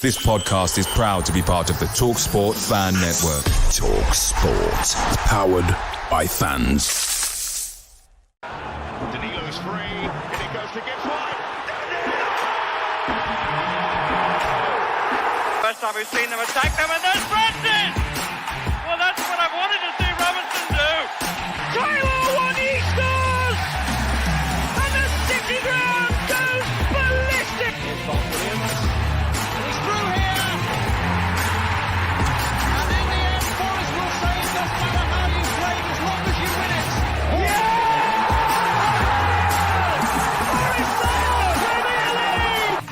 This podcast is proud to be part of the TalkSport Fan Network. TalkSport. Powered by fans. Danilo's free, and it goes to Gibbs-White. First time we've seen them attack them, and there's Francis! Well, that's what I wanted to see Robinson do. Tyler one, he scores! And the city ground goes ballistic! He's through here! And in the end, Forrest will say it doesn't matter how you play as long as you win it. Yeah! Forest Sale, Premier League!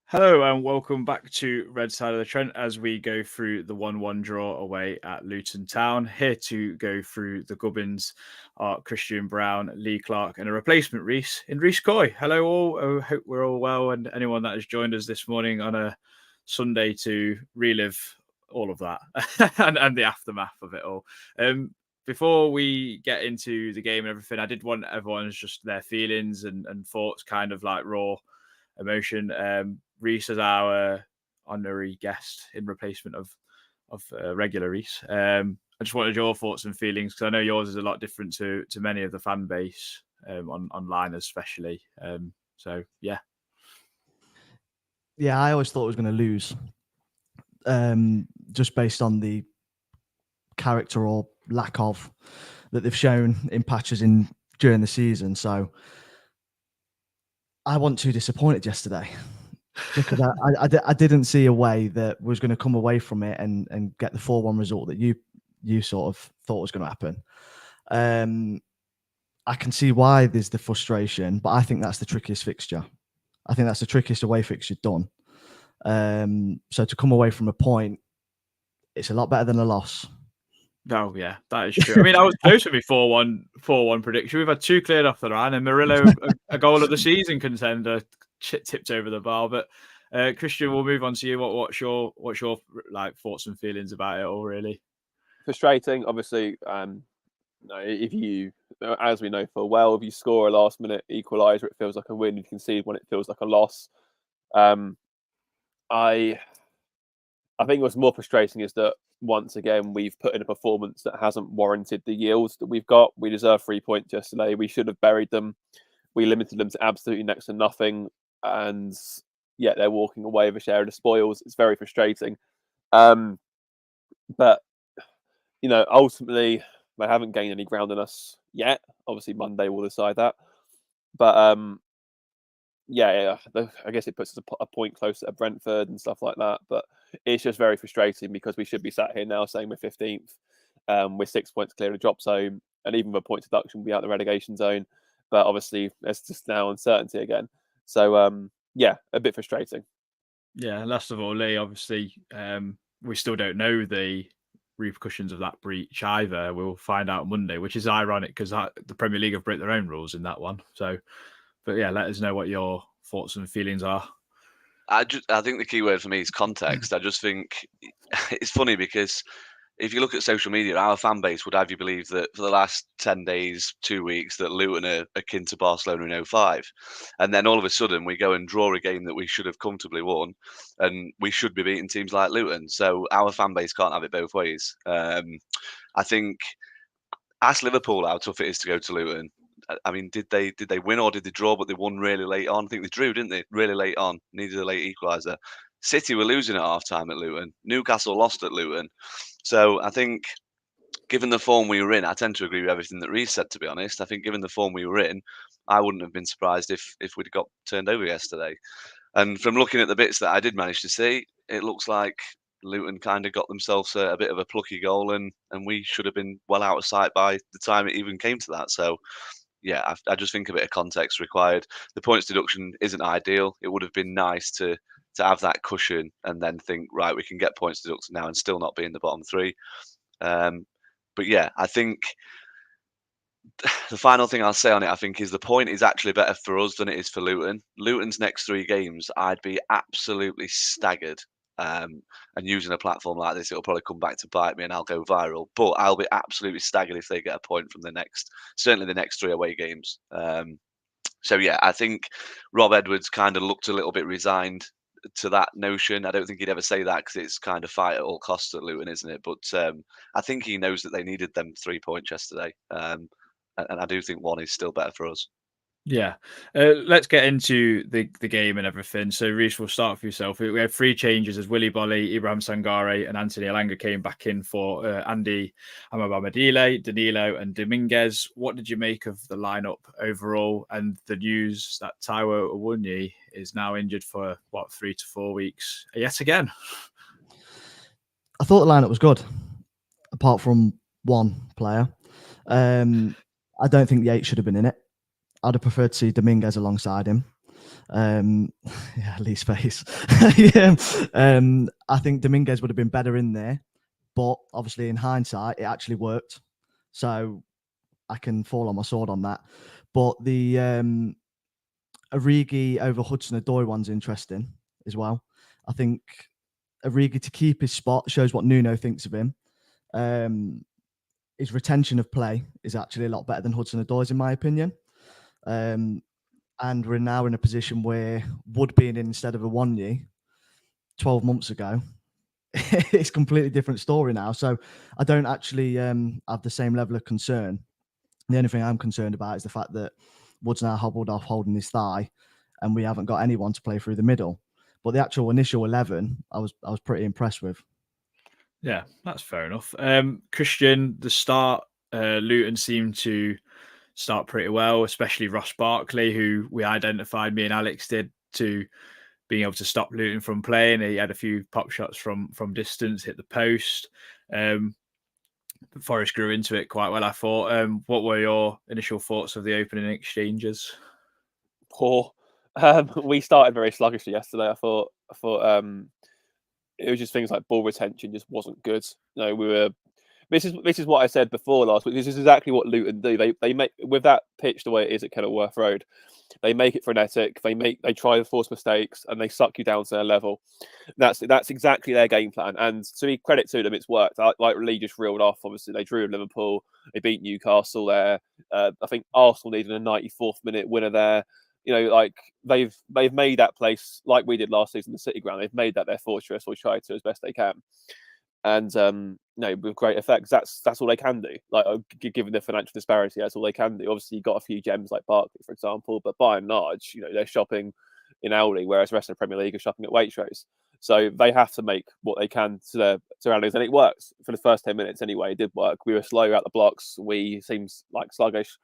Hello and welcome back to Red Side of the Trent as we go through the 1-1 draw away at Luton Town. Here to go through the gubbins are Christian Brown, Lee Clark and a replacement Reiss in Reiss Coy. Hello all, I hope we're all well, and anyone that has joined us this morning on a Sunday to relive all of that and the aftermath of it all. Before we get into the game and everything, I did want everyone's just their feelings and thoughts, kind of like raw emotion. Reiss as our honorary guest in replacement of regular Reiss. I just wanted your thoughts and feelings because I know yours is a lot different to many of the fan base online, especially. So yeah, I always thought I was going to lose, just based on the character or lack of that they've shown in patches during the season. So I wasn't too disappointed yesterday. Because I didn't see a way that was going to come away from it and get the 4-1 result that you sort of thought was going to happen. I can see why there's the frustration, but I think that's the trickiest fixture. I think that's the trickiest away fixture done. So to come away from a point, it's a lot better than a loss. Oh yeah, that is true. I mean, I was close with my 4-1 prediction. We've had two cleared off the line, and Murillo, a goal of the season contender, tipped over the bar. But Christian, we'll move on to you. What's your like thoughts and feelings about it all? Really frustrating. Obviously, if you, as we know full well, if you score a last-minute equaliser, it feels like a win. You concede when it feels like a loss. I think what's more frustrating is that once again we've put in a performance that hasn't warranted the yields that we've got. We deserve 3 points yesterday. We should have buried them. We limited them to absolutely next to nothing, and yet they're walking away with a share of the spoils. It's very frustrating. But ultimately they haven't gained any ground on us yet. Obviously Monday will decide that. But I guess it puts us a point closer to Brentford and stuff like that. But it's just very frustrating because we should be sat here now saying we're 15th. We're 6 points clear of the drop zone, and even with a point deduction, we'll be out the relegation zone. But obviously, there's just now uncertainty again. So, a bit frustrating. Yeah, last of all, Lee, obviously, we still don't know the repercussions of that breach either. We'll find out Monday, which is ironic because the Premier League have broke their own rules in that one. So, but yeah, let us know what your thoughts and feelings are. I think the key word for me is context. I just think it's funny because if you look at social media, our fan base would have you believe that for the last 10 days, 2 weeks, that Luton are akin to Barcelona in 2005. And then all of a sudden we go and draw a game that we should have comfortably won, and we should be beating teams like Luton. So our fan base can't have it both ways. I think ask Liverpool how tough it is to go to Luton. I mean, did they win or did they draw? But they won really late on. I think they drew, didn't they? Really late on. Needed a late equaliser. City were losing at half-time at Luton. Newcastle lost at Luton. So I think, given the form we were in, I tend to agree with everything that Reiss said, to be honest. I think given the form we were in, I wouldn't have been surprised if we'd got turned over yesterday. And from looking at the bits that I did manage to see, it looks like Luton kind of got themselves a bit of a plucky goal, and we should have been well out of sight by the time it even came to that. So, yeah, I just think a bit of context required. The points deduction isn't ideal. It would have been nice to have that cushion and then think, right, we can get points deducted now and still not be in the bottom three. But yeah, I think the final thing I'll say on it, I think, is the point is actually better for us than it is for Luton. Luton's next 3 games, I'd be absolutely staggered And using a platform like this, it'll probably come back to bite me and I'll go viral. But I'll be absolutely staggered if they get a point from certainly the next 3 away games. So yeah, I think Rob Edwards kind of looked a little bit resigned to that notion. I don't think he'd ever say that because it's kind of fight at all costs at Luton, isn't it? But I think he knows that they needed them 3 points yesterday. And I do think one is still better for us. Yeah, let's get into the game and everything. So, Reiss, we'll start for yourself. We had 3 changes as Willy Bolly, Ibrahim Sangare, and Anthony Elanga came back in for Andy Amabamadile, Danilo, and Dominguez. What did you make of the lineup overall, and the news that Taiwo Awoniyi is now injured for 3 to 4 weeks yet again? I thought the lineup was good, apart from one player. I don't think Yates should have been in it. I'd have preferred to see Dominguez alongside him. Lee's face. I think Dominguez would have been better in there, but obviously in hindsight, it actually worked. So I can fall on my sword on that. But the Origi over Hudson-Odoi one's interesting as well. I think Origi to keep his spot shows what Nuno thinks of him. His retention of play is actually a lot better than Hudson-Odoi's, in my opinion. And we're now in a position where Wood being in instead of Awoniyi 12 months ago, it's a completely different story now. So I don't actually have the same level of concern. The only thing I'm concerned about is the fact that Wood's now hobbled off holding his thigh and we haven't got anyone to play through the middle. But the actual initial 11, I was pretty impressed with. Yeah, that's fair enough. Christian, the start, Luton seemed to start pretty well, especially Ross Barkley, who we identified, me and Alex did, to being able to stop Luton from playing. He had a few pop shots from distance, hit the post. Forest grew into it quite well, I thought. What were your initial thoughts of the opening exchanges? Poor. We started very sluggishly yesterday. I thought it was just things like ball retention just wasn't good. We were. This is what I said before last week. This is exactly what Luton do. They make, with that pitch the way it is at Kenilworth Road, they make it frenetic. They try to force mistakes and they suck you down to their level. That's exactly their game plan. And to be credit to them, it's worked. Like Lee just reeled off. Obviously, they drew Liverpool. They beat Newcastle there. I think Arsenal needed a 94th minute winner there. They've made that place like we did last season, the City Ground. They've made that their fortress, or tried to as best they can. And with great effects, that's all they can do. Like, given the financial disparity, that's all they can do. Obviously, you've got a few gems like Barkley, for example, but by and large, they're shopping in Aldi, whereas the rest of the Premier League are shopping at Waitrose. So they have to make what they can to their surroundings, and it works for the first 10 minutes anyway. It did work. We were slow out the blocks. We seemed like sluggish.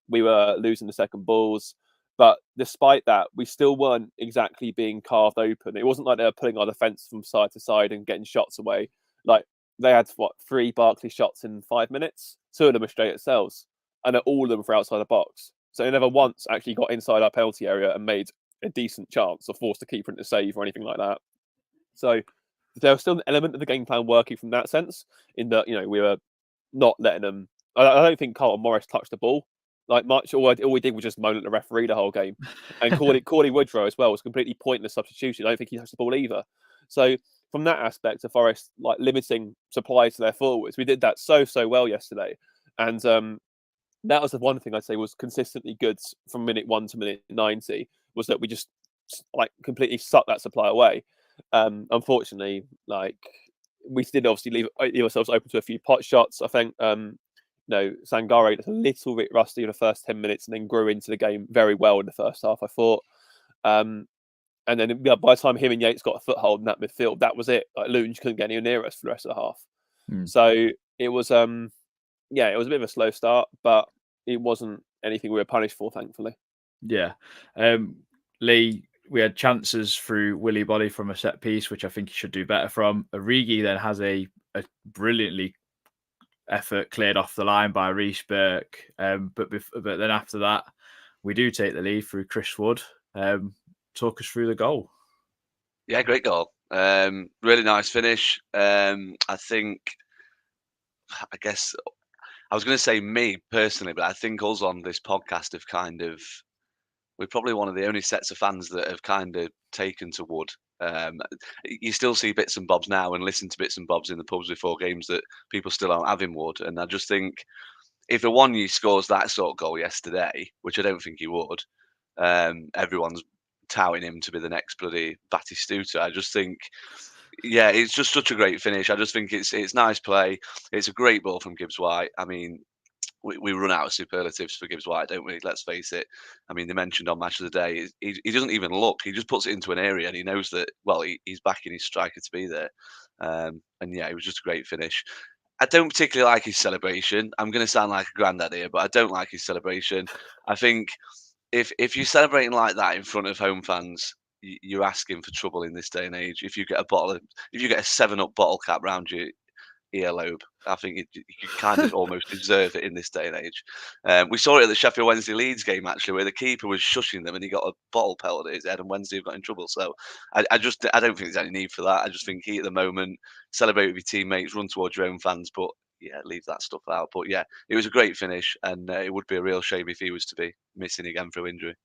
We were losing the second balls. But despite that, we still weren't exactly being carved open. It wasn't like they were pulling our defence from side to side and getting shots away. Like, they had 3 Barkley shots in 5 minutes. 2 of them were straight at Sells, and all of them were outside the box. So they never once actually got inside our penalty area and made a decent chance or forced a keeper into save or anything like that. So there was still an element of the game plan working from that sense, in that we were not letting them. I don't think Carlton Morris touched the ball like much. All we did was just moan at the referee the whole game, and Cordy Woodrow as well was completely pointless substitution. I don't think he touched the ball either. So from that aspect of Forest, like limiting supply to their forwards, we did that so well yesterday, and that was the one thing I'd say was consistently good from minute 1 to minute 90, was that we just like completely sucked that supply away. Unfortunately, like, we did obviously leave ourselves open to a few pot shots. I think Sangare was a little bit rusty in the first 10 minutes and then grew into the game very well in the first half, I thought. And then by the time him and Yates got a foothold in that midfield, that was it. Like, Luton couldn't get any near us for the rest of the half. So it was, it was a bit of a slow start, but it wasn't anything we were punished for, thankfully. Yeah. Lee, we had chances through Willy Bolly from a set piece, which I think he should do better from. Origi then has a brilliantly effort cleared off the line by Reiss Burke. But then after that, we do take the lead through Chris Wood. Talk us through the goal. Yeah, great goal. Really nice finish. I guess I was going to say me personally, but I think us on this podcast have we're probably one of the only sets of fans that have kind of taken to Wood. You still see bits and bobs now and listen to bits and bobs in the pubs before games that people still aren't having would. And I just think if Iwanyi scores that sort of goal yesterday, which I don't think he would, everyone's touting him to be the next bloody Batistuta. I just think, yeah, it's just such a great finish. I just think it's nice play. It's a great ball from Gibbs White. I mean, we run out of superlatives for Gibbs White, don't we? Let's face it. I mean, they mentioned on Match of the Day, he doesn't even look. He just puts it into an area and he knows that, well, he's backing his striker to be there. And yeah, it was just a great finish. I don't particularly like his celebration. I'm going to sound like a granddad here, but I don't like his celebration. I think if you're celebrating like that in front of home fans, you're asking for trouble in this day and age. If you get a 7-Up bottle cap round your earlobe, I think you kind of almost deserve it in this day and age. We saw it at the Sheffield Wednesday Leeds game actually, where the keeper was shushing them and he got a bottle pelted at his head, and Wednesday got in trouble. So I don't think there's any need for that. I just think he at the moment celebrate with your teammates, run towards your own fans, but yeah, leave that stuff out. But yeah, it was a great finish, and it would be a real shame if he was to be missing again through injury.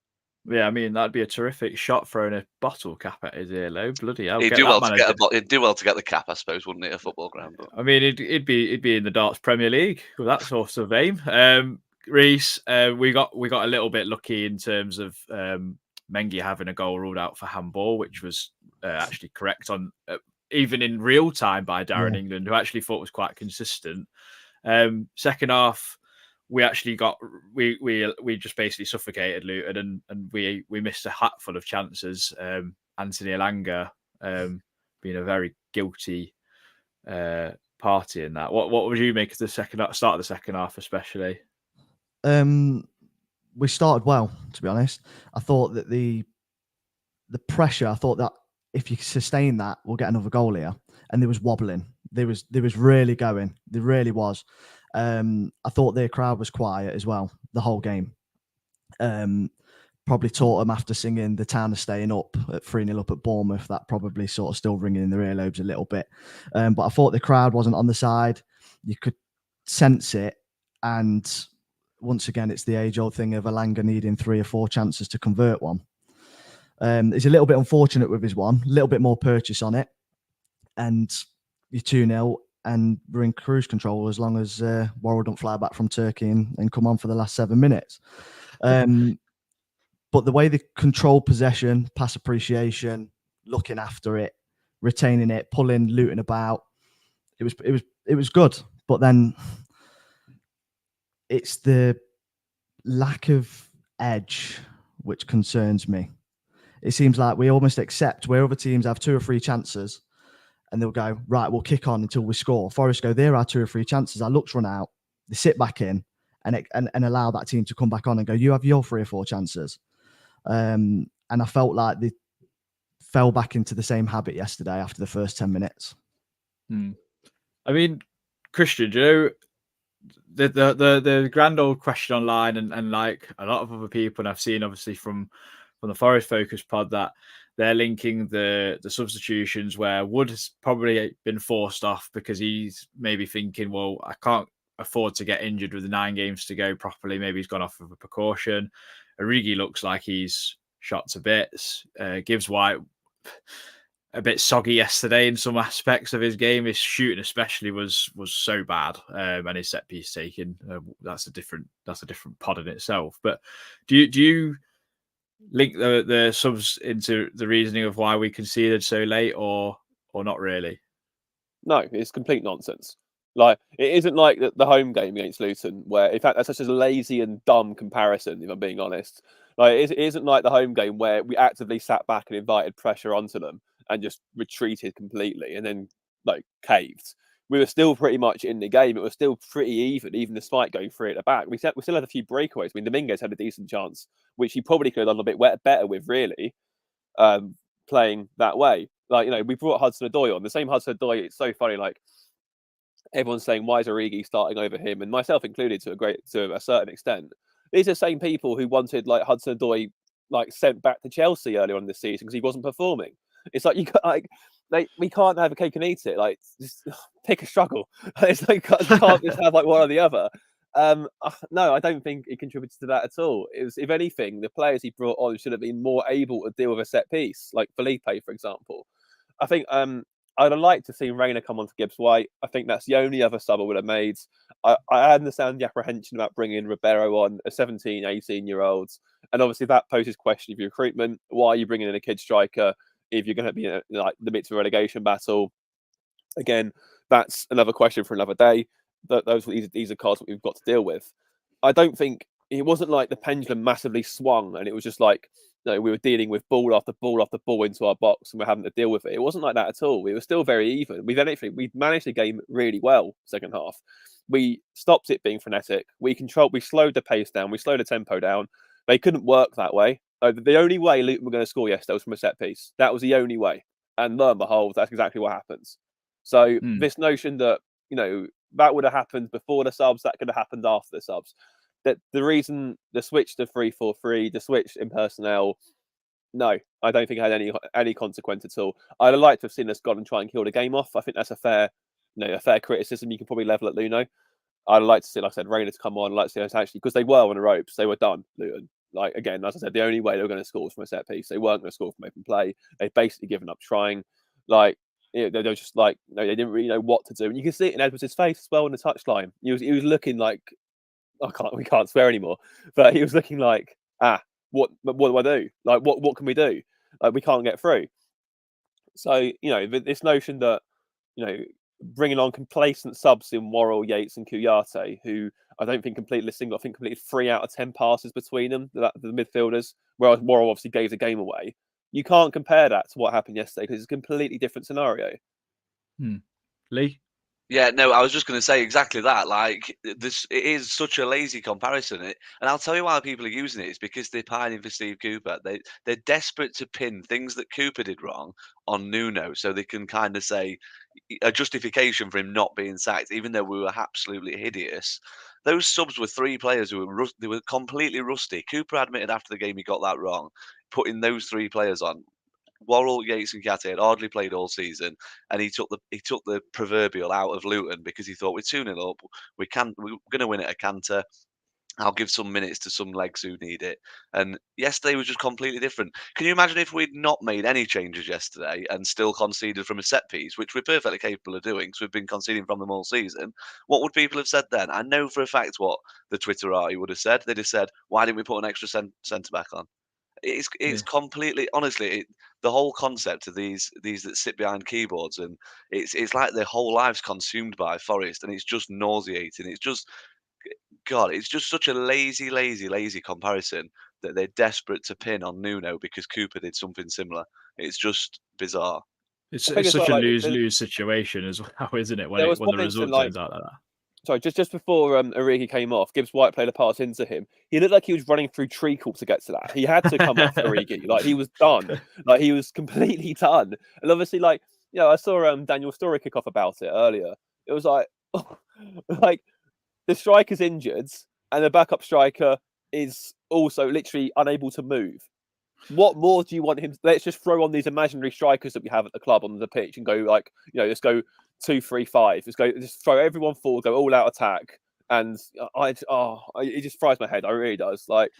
Yeah, I mean that'd be a terrific shot throwing a bottle cap at his earlobe. Bloody hell! He'd do well to get the cap, I suppose, wouldn't it? A football ground. But I mean, it'd be in the darts Premier League with that sort of aim. Reiss, we got a little bit lucky in terms of Mengi having a goal ruled out for handball, which was actually correct on even in real time by Darren England, who actually thought was quite consistent. Second half, we actually we just basically suffocated Luton, and we missed a hatful of chances. Anthony Elanga being a very guilty party in that. What would you make of the start of the second half, especially? We started well, to be honest. I thought that the pressure, I thought that if you sustain that, we'll get another goal here. And there was wobbling. There was really going. There really was. I thought their crowd was quiet as well the whole game. Probably taught them after singing The Town of Staying Up at 3-0 up at Bournemouth. That probably sort of still ringing in their earlobes a little bit. But I thought the crowd wasn't on the side. You could sense it. And once again, it's the age-old thing of Elanga needing 3 or 4 chances to convert one. He's a little bit unfortunate with his one, a little bit more purchase on it. And you're 2-0 and we're in cruise control as long as Worrell don't fly back from Turkey and come on for the last 7 minutes. But the way they control possession, pass appreciation, looking after it, retaining it, pulling Luton about, it was good. But then it's the lack of edge which concerns me. It seems like we almost accept where other teams have 2 or 3 chances and they'll go, right, we'll kick on until we score. Forest go, there are 2 or 3 chances. Our luck's run out. They sit back in and allow that team to come back on and go, you have your 3 or 4 chances. And I felt like they fell back into the same habit yesterday after the first 10 minutes. I mean, Christian, do you know, the grand old question online and like a lot of other people, and I've seen obviously from the Forest Focus pod that they're linking the substitutions where Wood has probably been forced off because he's maybe thinking, well, I can't afford to get injured with the 9 games to go properly. Maybe he's gone off with a precaution. Origi looks like he's shot to bits. Gibbs White a bit soggy yesterday in some aspects of his game. His shooting especially was so bad, and his set piece taking. That's a different pod in itself. But do you link the subs into the reasoning of why we conceded so late, or not really? No, it's complete nonsense. Like, it isn't like the home game against Luton, where, in fact, that's such a lazy and dumb comparison, if I'm being honest. Like, it isn't like the home game where we actively sat back and invited pressure onto them and just retreated completely and then, like, caved. We were still pretty much in the game. It was still pretty even despite going 3 at the back. We still had a few breakaways. I mean, Dominguez had a decent chance, which he probably could have done a bit better with, really, playing that way. Like, you know, we brought Hudson-Odoi on. The same Hudson-Odoi, it's so funny, like, everyone's saying, why is Origi starting over him? And myself included to a certain extent. These are the same people who wanted, like, Hudson-Odoi, like, sent back to Chelsea earlier on this season because he wasn't performing. It's like, we can't have a cake and eat it. Like, just pick a struggle. It's like, you can't just have like one or the other. No, I don't think he contributed to that at all. It was, if anything, the players he brought on should have been more able to deal with a set piece, like Felipe, for example. I think I'd have liked to see Reina come on to Gibbs White. I think that's the only other sub I would have made. I understand the apprehension about bringing Ribeiro on, a 17, 18-year-old. And obviously that poses question of your recruitment. Why are you bringing in a kid striker if you're going to be in like the midst of a relegation battle? Again, that's another question for another day. These are cards that we've got to deal with. I don't think it wasn't like the pendulum massively swung and it was just like, we were dealing with ball after ball after ball into our box and we're having to deal with it. It wasn't like that at all. We were still very even. We managed the game really well second half. We stopped it being frenetic. We slowed the pace down. We slowed the tempo down. They couldn't work that way. The only way Luton were going to score yesterday was from a set piece. That was the only way. And lo and behold, that's exactly what happens. So this notion that, that would have happened before the subs, that could have happened after the subs. That the reason the switch to 3-4-3, the switch in personnel, no, I don't think it had any consequence at all. I'd have liked to have seen us go and try and kill the game off. I think that's a fair criticism you can probably level at Luno. I'd like to see, like I said, Reina to come on. I'd like to see us actually, because they were on the ropes, they were done, Luton. Like, again, as I said, the only way they were going to score was from a set piece. They weren't going to score from open play. They'd basically given up trying. Like, they were just like, they didn't really know what to do. And you can see it in Edwards' face as well in the touchline. He was looking like, we can't swear anymore, but he was looking like, what do I do? Like, what can we do? Like, we can't get through. So, this notion that, bringing on complacent subs in Worrell, Yates and Kouyaté, who I don't think completed a single, I think completed 3 out of 10 passes between them, the midfielders, whereas Worrell obviously gave the game away. You can't compare that to what happened yesterday because it's a completely different scenario. Lee? Yeah, no, I was just going to say exactly that. Like, it is such a lazy comparison, and I'll tell you why people are using it. It's because they're pining for Steve Cooper. They're desperate to pin things that Cooper did wrong on Nuno, so they can kind of say a justification for him not being sacked, even though we were absolutely hideous. Those subs were 3 players who were completely rusty. Cooper admitted after the game he got that wrong. Putting those 3 players on. Worrell, Yates, and Kouyaté had hardly played all season, and he took the proverbial out of Luton because he thought we're 2-0 up, we're going to win at a canter. I'll give some minutes to some legs who need it. And yesterday was just completely different. Can you imagine if we'd not made any changes yesterday and still conceded from a set piece, which we're perfectly capable of doing because we've been conceding from them all season? What would people have said then? I know for a fact what the Twitterati would have said. They'd have said, why didn't we put an extra centre back on? It's completely, honestly, the whole concept of these that sit behind keyboards, and it's like their whole lives consumed by Forest, and it's just nauseating. It's just, God, it's just such a lazy comparison that they're desperate to pin on Nuno because Cooper did something similar. It's just bizarre. It's such a lose-lose situation as well, isn't it? When the result turns out like that. Sorry, just before Origi came off, Gibbs White played a pass into him. He looked like he was running through treacle to get to that. He had to come off Origi. Like, he was done. Like, he was completely done. And obviously, like, I saw Daniel Story kick off about it earlier. It was like, like, the striker's injured and the backup striker is also literally unable to move. What more do you want him? Let's just throw on these imaginary strikers that we have at the club on the pitch and go like, let's go 2-3-5. Just throw everyone forward, go all out attack. And it just fries my head. It really does. Like,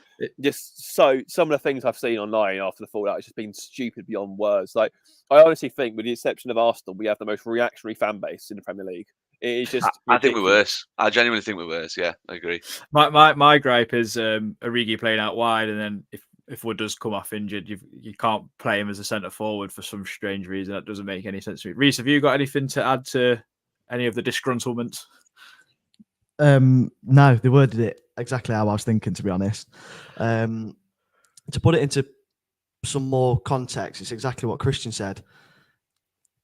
some of the things I've seen online after the fallout, it's just been stupid beyond words. Like, I honestly think, with the exception of Arsenal, we have the most reactionary fan base in the Premier League. It's just. I think we're worse. I genuinely think we're worse. Yeah, I agree. My gripe is Origi playing out wide, and then if Wood does come off injured, you can't play him as a centre forward for some strange reason. That doesn't make any sense to me. Reiss, have you got anything to add to any of the disgruntlement? No, they worded it exactly how I was thinking, to be honest. To put it into some more context, it's exactly what Christian said.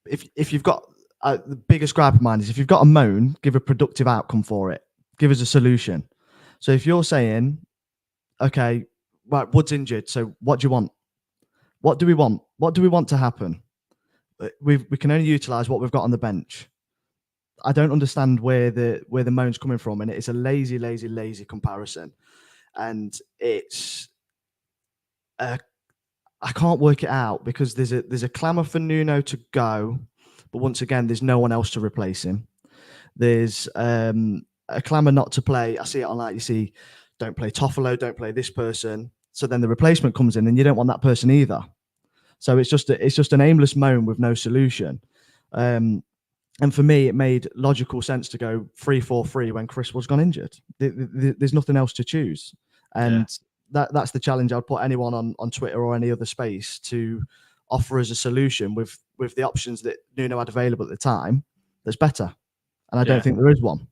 If you've got the biggest gripe of mine is if you've got a moan, give a productive outcome for it. Give us a solution. So if you're saying, okay, right, Wood's injured, so what do you want? What do we want? What do we want to happen? We can only utilise what we've got on the bench. I don't understand where the moan's coming from, and it's a lazy comparison, and it's I can't work it out because there's a clamour for Nuno to go, but once again, there's no one else to replace him. There's a clamour not to play. I see it online. You see, don't play Toffolo, don't play this person. So then the replacement comes in, and you don't want that person either. So it's just an aimless moan with no solution. And for me, it made logical sense to go 3-4-3 when Chris was gone injured. There's nothing else to choose, and that's the challenge I'd put anyone on Twitter or any other space to offer us a solution with the options that Nuno had available at the time that's better. And I don't think there is one.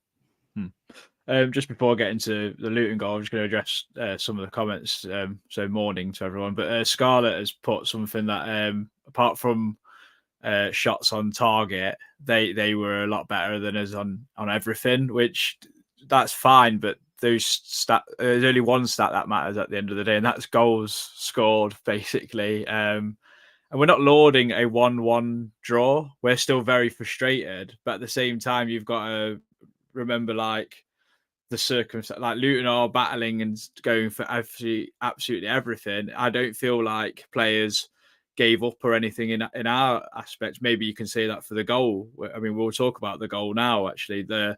Just before getting to the Luton goal, I'm just going to address some of the comments. So morning to everyone. But Scarlett has put something that apart from shots on target, they were a lot better than us on everything, which that's fine. But there's only one stat that matters at the end of the day, and that's goals scored, basically. And we're not lauding a 1-1 draw. We're still very frustrated. But at the same time, you've got to remember, like, the circumstance, like Luton are battling and going for absolutely everything. I don't feel like players gave up or anything in our aspects. Maybe you can say that for the goal. I mean, we'll talk about the goal now. Actually, the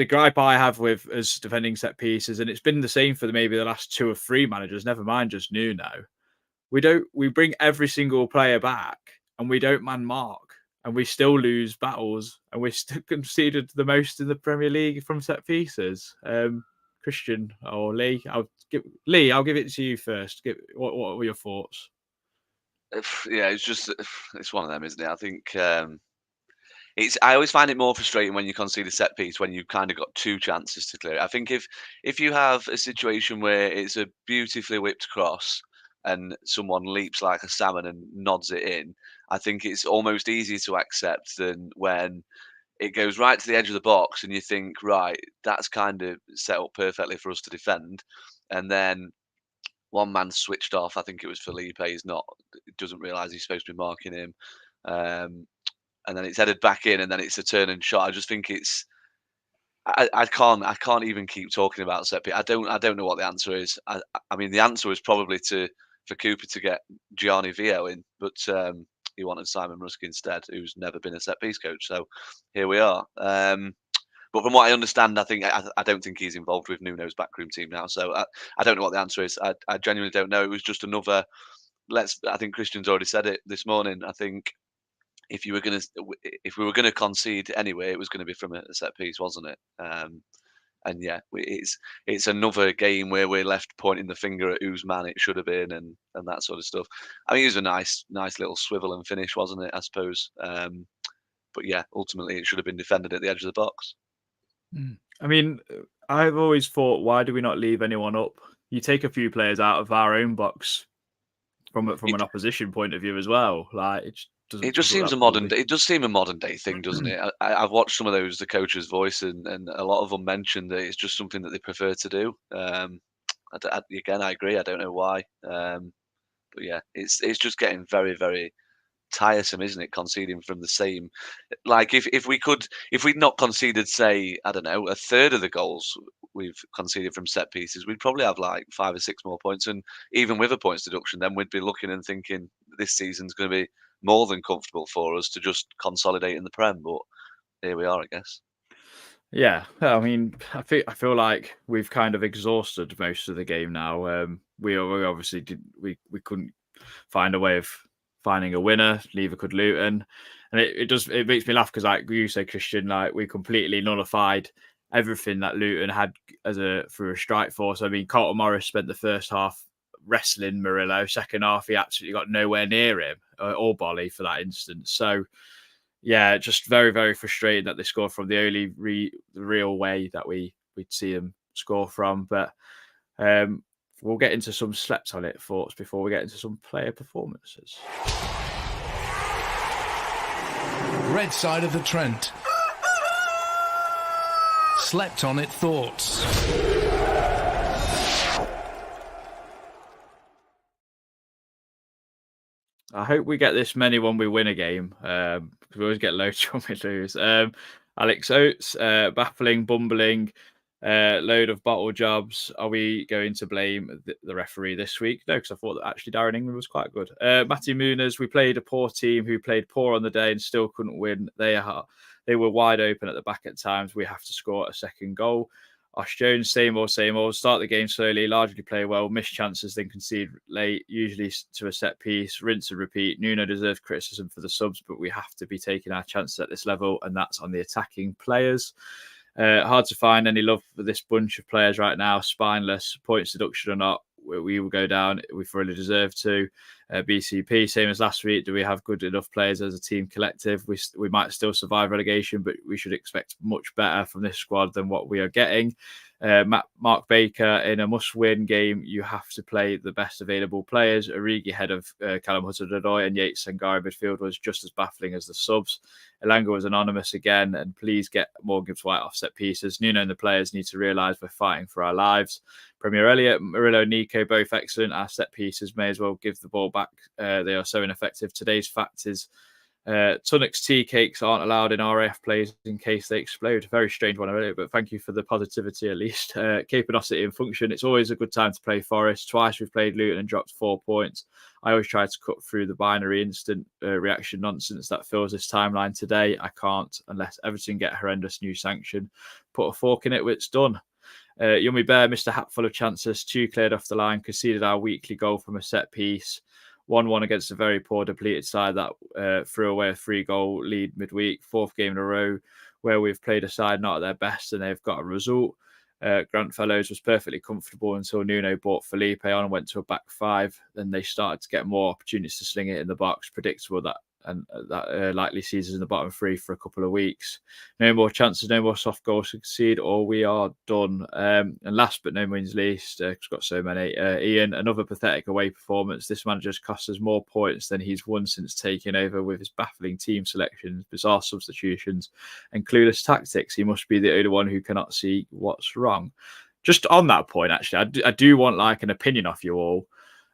gripe I have with us defending set pieces, and it's been the same for maybe the last 2 or 3 managers. Never mind just Nuno. We bring every single player back, and we don't man mark. And we still lose battles, and we still conceded the most in the Premier League from set pieces. Christian or Lee, I'll give it to you first. What were your thoughts? Yeah, it's one of them, isn't it? I think I always find it more frustrating when you concede a set piece when you've kind of got 2 chances to clear it. I think if you have a situation where it's a beautifully whipped cross and someone leaps like a salmon and nods it in, I think it's almost easier to accept than when it goes right to the edge of the box and you think, right, that's kind of set up perfectly for us to defend. And then one man switched off. I think it was Felipe. Doesn't realise he's supposed to be marking him. And then it's headed back in, and then it's a turn and shot. I just think I can't even keep talking about set piece. I don't know what the answer is. I mean, the answer was probably for Cooper to get Gianni Vio in, but he wanted Simon Rusk instead, who's never been a set piece coach. So here we are. But from what I understand, I don't think he's involved with Nuno's backroom team now. So I don't know what the answer is. I genuinely don't know. It was just another. I think Christian's already said it this morning. I think if we were gonna concede anyway, it was going to be from a set piece, wasn't it? And yeah, it's another game where we're left pointing the finger at whose man it should have been and that sort of stuff. I mean, it was a nice little swivel and finish, wasn't it? I suppose. But yeah, ultimately it should have been defended at the edge of the box. I mean, I've always thought, why do we not leave anyone up? You take a few players out of our own box from an opposition point of view as well. Like it just seems it does seem a modern day thing, doesn't it? I've watched some of those, the coach's voice, and a lot of them mentioned that it's just something that they prefer to do. Again, I agree. I don't know why, but yeah, it's just getting very, very tiresome, isn't it? Conceding from the same, like if we'd not conceded, say, I don't know, a third of the goals we've conceded from set pieces, we'd probably have like 5 or 6 more points, and even with a points deduction, then we'd be looking and thinking this season's going to be more than comfortable for us to just consolidate in the Prem. But here we are, I guess. Yeah, I mean, I feel like we've kind of exhausted most of the game now. We obviously we couldn't find a way of finding a winner. Neither could Luton, and it makes me laugh because, like you say, Christian, like we completely nullified everything that Luton had through a strike force. I mean, Carlton Morris spent the first half wrestling Murillo. Second half, he absolutely got nowhere near him, or Bolly for that instance. So, yeah, just very, very frustrating that they scored from the only real way that we'd see them score from. But we'll get into some slept on it thoughts before we get into some player performances. Red side of the Trent. Slept on it thoughts. I hope we get this many when we win a game. Because we always get loads when we lose. Alex Oates, baffling, bumbling. Load of bottle jobs. Are we going to blame the referee this week? No, because I thought that actually Darren England was quite good. Matty Muniz, we played a poor team who played poor on the day and still couldn't win. They were wide open at the back at times. We have to score a second goal. Ash Jones, same old, same old. Start the game slowly, largely play well, miss chances, then concede late, usually to a set piece, rinse and repeat. Nuno deserves criticism for the subs, but we have to be taking our chances at this level, and that's on the attacking players. Hard to find any love for this bunch of players right now. Spineless, points deduction or not, we will go down. We fully deserve to. BCP, same as last week. Do we have good enough players as a team collective? We might still survive relegation, but we should expect much better from this squad than what we are getting. Mark Baker, in a must-win game, you have to play the best available players. Origi ahead of Callum Hudson-Odoi and Yates Sangari midfield was just as baffling as the subs. Elanga was anonymous again, and please get Morgan Gibbs-White off set pieces. Nuno and the players need to realise we're fighting for our lives. Premier Elliott, Murillo, Nico, both excellent. Our set pieces may as well give the ball back. They are so ineffective. Today's fact is Tunnock's tea cakes aren't allowed in RAF plays in case they explode. Very strange one, really, but thank you for the positivity at least. Capability and function. It's always a good time to play Forest. Twice we've played Luton and dropped 4 points. I always try to cut through the binary instant reaction nonsense that fills this timeline today. I can't unless Everton get a horrendous new sanction. Put a fork in it, it's done. Yummy Bear missed a hatful of chances. 2 cleared off the line, conceded our weekly goal from a set piece. 1-1 against a very poor depleted side that threw away a 3-goal lead midweek. 4th game in a row where we've played a side not at their best and they've got a result. Grant Fellows was perfectly comfortable until Nuno brought Felipe on and went to a back 5. Then they started to get more opportunities to sling it in the box. Predictable that likely sees us in the bottom 3 for a couple of weeks. No more chances, no more soft goals to concede, or we are done. And last but no means least, it's got so many. Ian, another pathetic away performance. This manager's cost us more points than he's won since taking over with his baffling team selections, bizarre substitutions, and clueless tactics. He must be the only one who cannot see what's wrong. Just on that point, actually, I do want like an opinion off you all.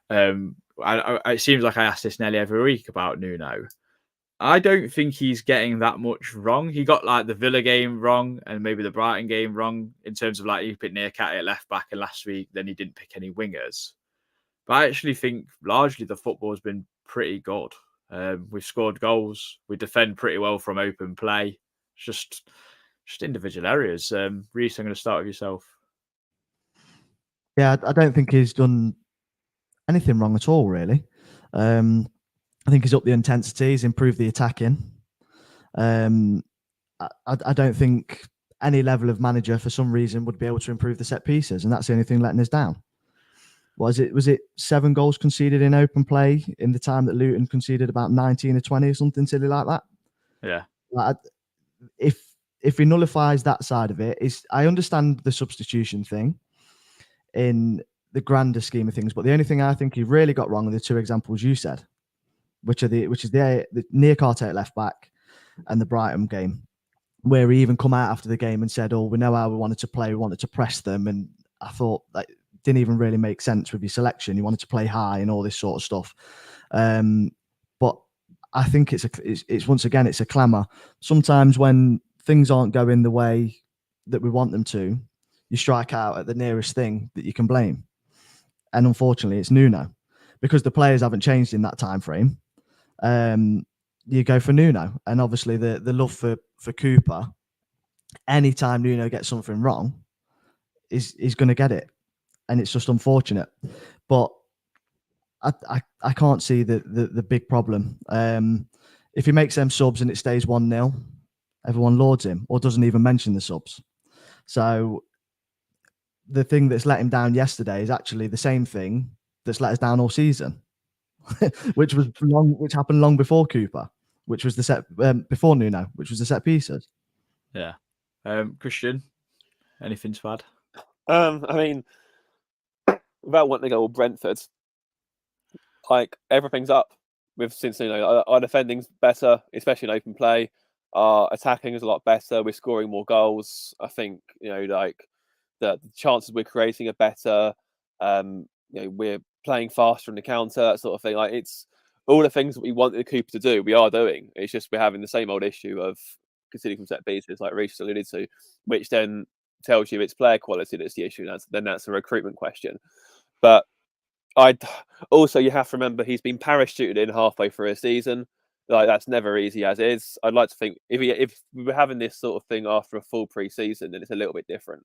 It seems like I ask this nearly every week about Nuno. I don't think he's getting that much wrong. He got like the Villa game wrong and maybe the Brighton game wrong in terms of like he picked Nearcat at left back and last week then he didn't pick any wingers. But I actually think largely the football has been pretty good. We've scored goals. We defend pretty well from open play. It's just individual areas. Reiss, I'm going to start with yourself. Yeah, I don't think he's done anything wrong at all, really. I think he's upped the intensity, he's improved the attacking. I don't think any level of manager, for some reason, would be able to improve the set pieces, and that's the only thing letting us down. Was it 7 goals conceded in open play in the time that Luton conceded about 19 or 20 or something silly like that? Yeah. If he nullifies that side of it, I understand the substitution thing in the grander scheme of things, but the only thing I think he really got wrong are the 2 examples you said, which is the Nearcat at left back and the Brighton game, where he even come out after the game and said, "Oh, we know how we wanted to play. We wanted to press them," and I thought that didn't even really make sense with your selection. You wanted to play high and all this sort of stuff. But I think it's once again it's a clamour. Sometimes when things aren't going the way that we want them to, you strike out at the nearest thing that you can blame. And unfortunately, it's Nuno, because the players haven't changed in that time frame. You go for Nuno, and obviously the love for Cooper. Anytime Nuno gets something wrong, he's going to get it, and it's just unfortunate. But I can't see the big problem. If he makes them subs and it stays 1-0, everyone lauds him or doesn't even mention the subs. So the thing that's let him down yesterday is actually the same thing that's let us down all season, which happened long before Cooper, which was the set before Nuno, which was the set pieces. Yeah. Christian, anything to add? I mean, without wanting to go all Brentford, like everything's up since our defending's better, especially in open play. Our attacking is a lot better. We're scoring more goals. I think the chances we're creating are better. We're playing faster on the counter, that sort of thing. Like it's all the things that we wanted Cooper to do, we are doing. It's just we're having the same old issue of conceding from set pieces, like Reiss alluded to, which then tells you it's player quality that's the issue. Then that's a recruitment question. But you have to remember he's been parachuted in halfway through a season. Like, that's never easy as is. I'd like to think if we were having this sort of thing after a full pre-season, then it's a little bit different.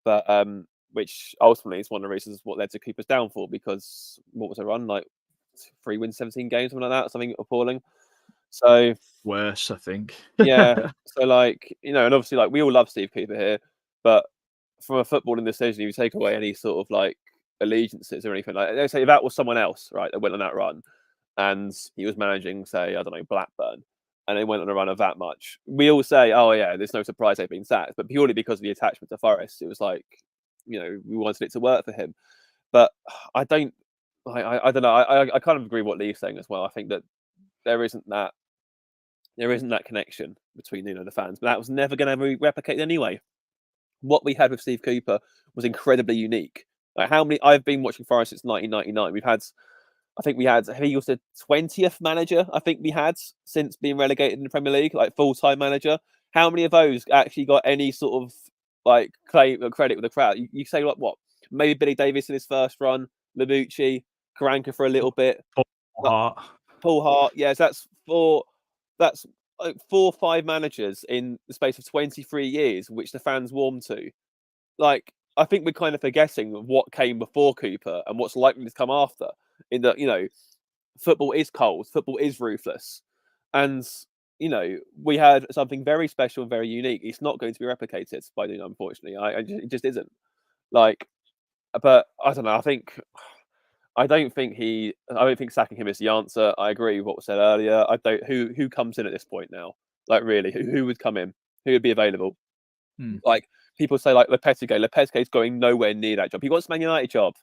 But which ultimately is one of the reasons what led to Cooper's downfall, because what was a run, like 3 wins, 17 games, something like that, something appalling. So worse, I think. yeah. So like, and obviously like we all love Steve Cooper here, but from a footballing decision, you take away any sort of like allegiances or anything. Like, let's say if that was someone else, right, that went on that run, and he was managing, say, I don't know, Blackburn, and they went on a run of that much, we all say, oh yeah, there's no surprise they've been sacked. But purely because of the attachment to Forest, it was like, we wanted it to work for him. But I don't know. I kind of agree with what Lee's saying as well. I think that there isn't that connection between the fans, but that was never going to be replicated anyway. What we had with Steve Cooper was incredibly unique. Like, I've been watching Forest since 1999. I think he was the 20th manager I think we had since being relegated in the Premier League, like full-time manager. How many of those actually got any sort of like claim or credit with the crowd? You say like what? Maybe Billy Davies in his first run, Labucci, Karanka for a little bit, Hart. Paul Hart. Yes, that's like 4 or 5 managers in the space of 23 years, which the fans warmed to. Like, I think we're kind of forgetting what came before Cooper and what's likely to come after. In that, football is cold, football is ruthless, and we had something very special and very unique. It's not going to be replicated by Nuno, unfortunately. It just isn't. Like, but I don't know. I don't think sacking him is the answer. I agree with what was said earlier. Who comes in at this point now? Like, really, who would come in? Who would be available? Like, people say like Lopetegui's going nowhere near that job. He wants the Man United job.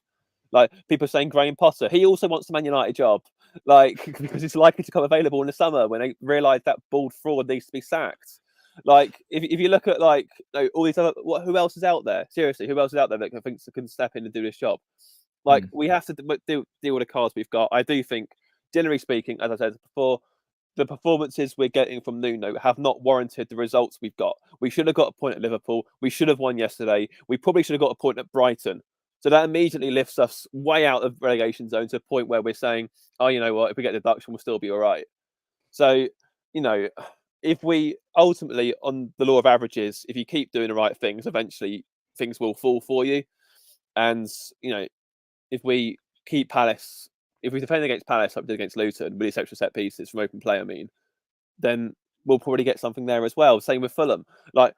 Like, people saying Graham Potter, he also wants the Man United job. Like, because it's likely to come available in the summer when they realise that bald fraud needs to be sacked. Like, if you look at like all these other, who else is out there? Seriously, who else is out there that thinks can step in and do this job? Like, we have to deal with the cards we've got. I do think, generally speaking, as I said before, the performances we're getting from Nuno have not warranted the results we've got. We should have got a point at Liverpool. We should have won yesterday. We probably should have got a point at Brighton. So that immediately lifts us way out of relegation zone to a point where we're saying, oh, you know what, if we get the deduction, we'll still be all right. So, if we ultimately, on the law of averages, if you keep doing the right things, eventually things will fall for you. And, if we keep Palace, if we defend against Palace like we did against Luton, with these extra set pieces from open play, then we'll probably get something there as well. Same with Fulham. Like,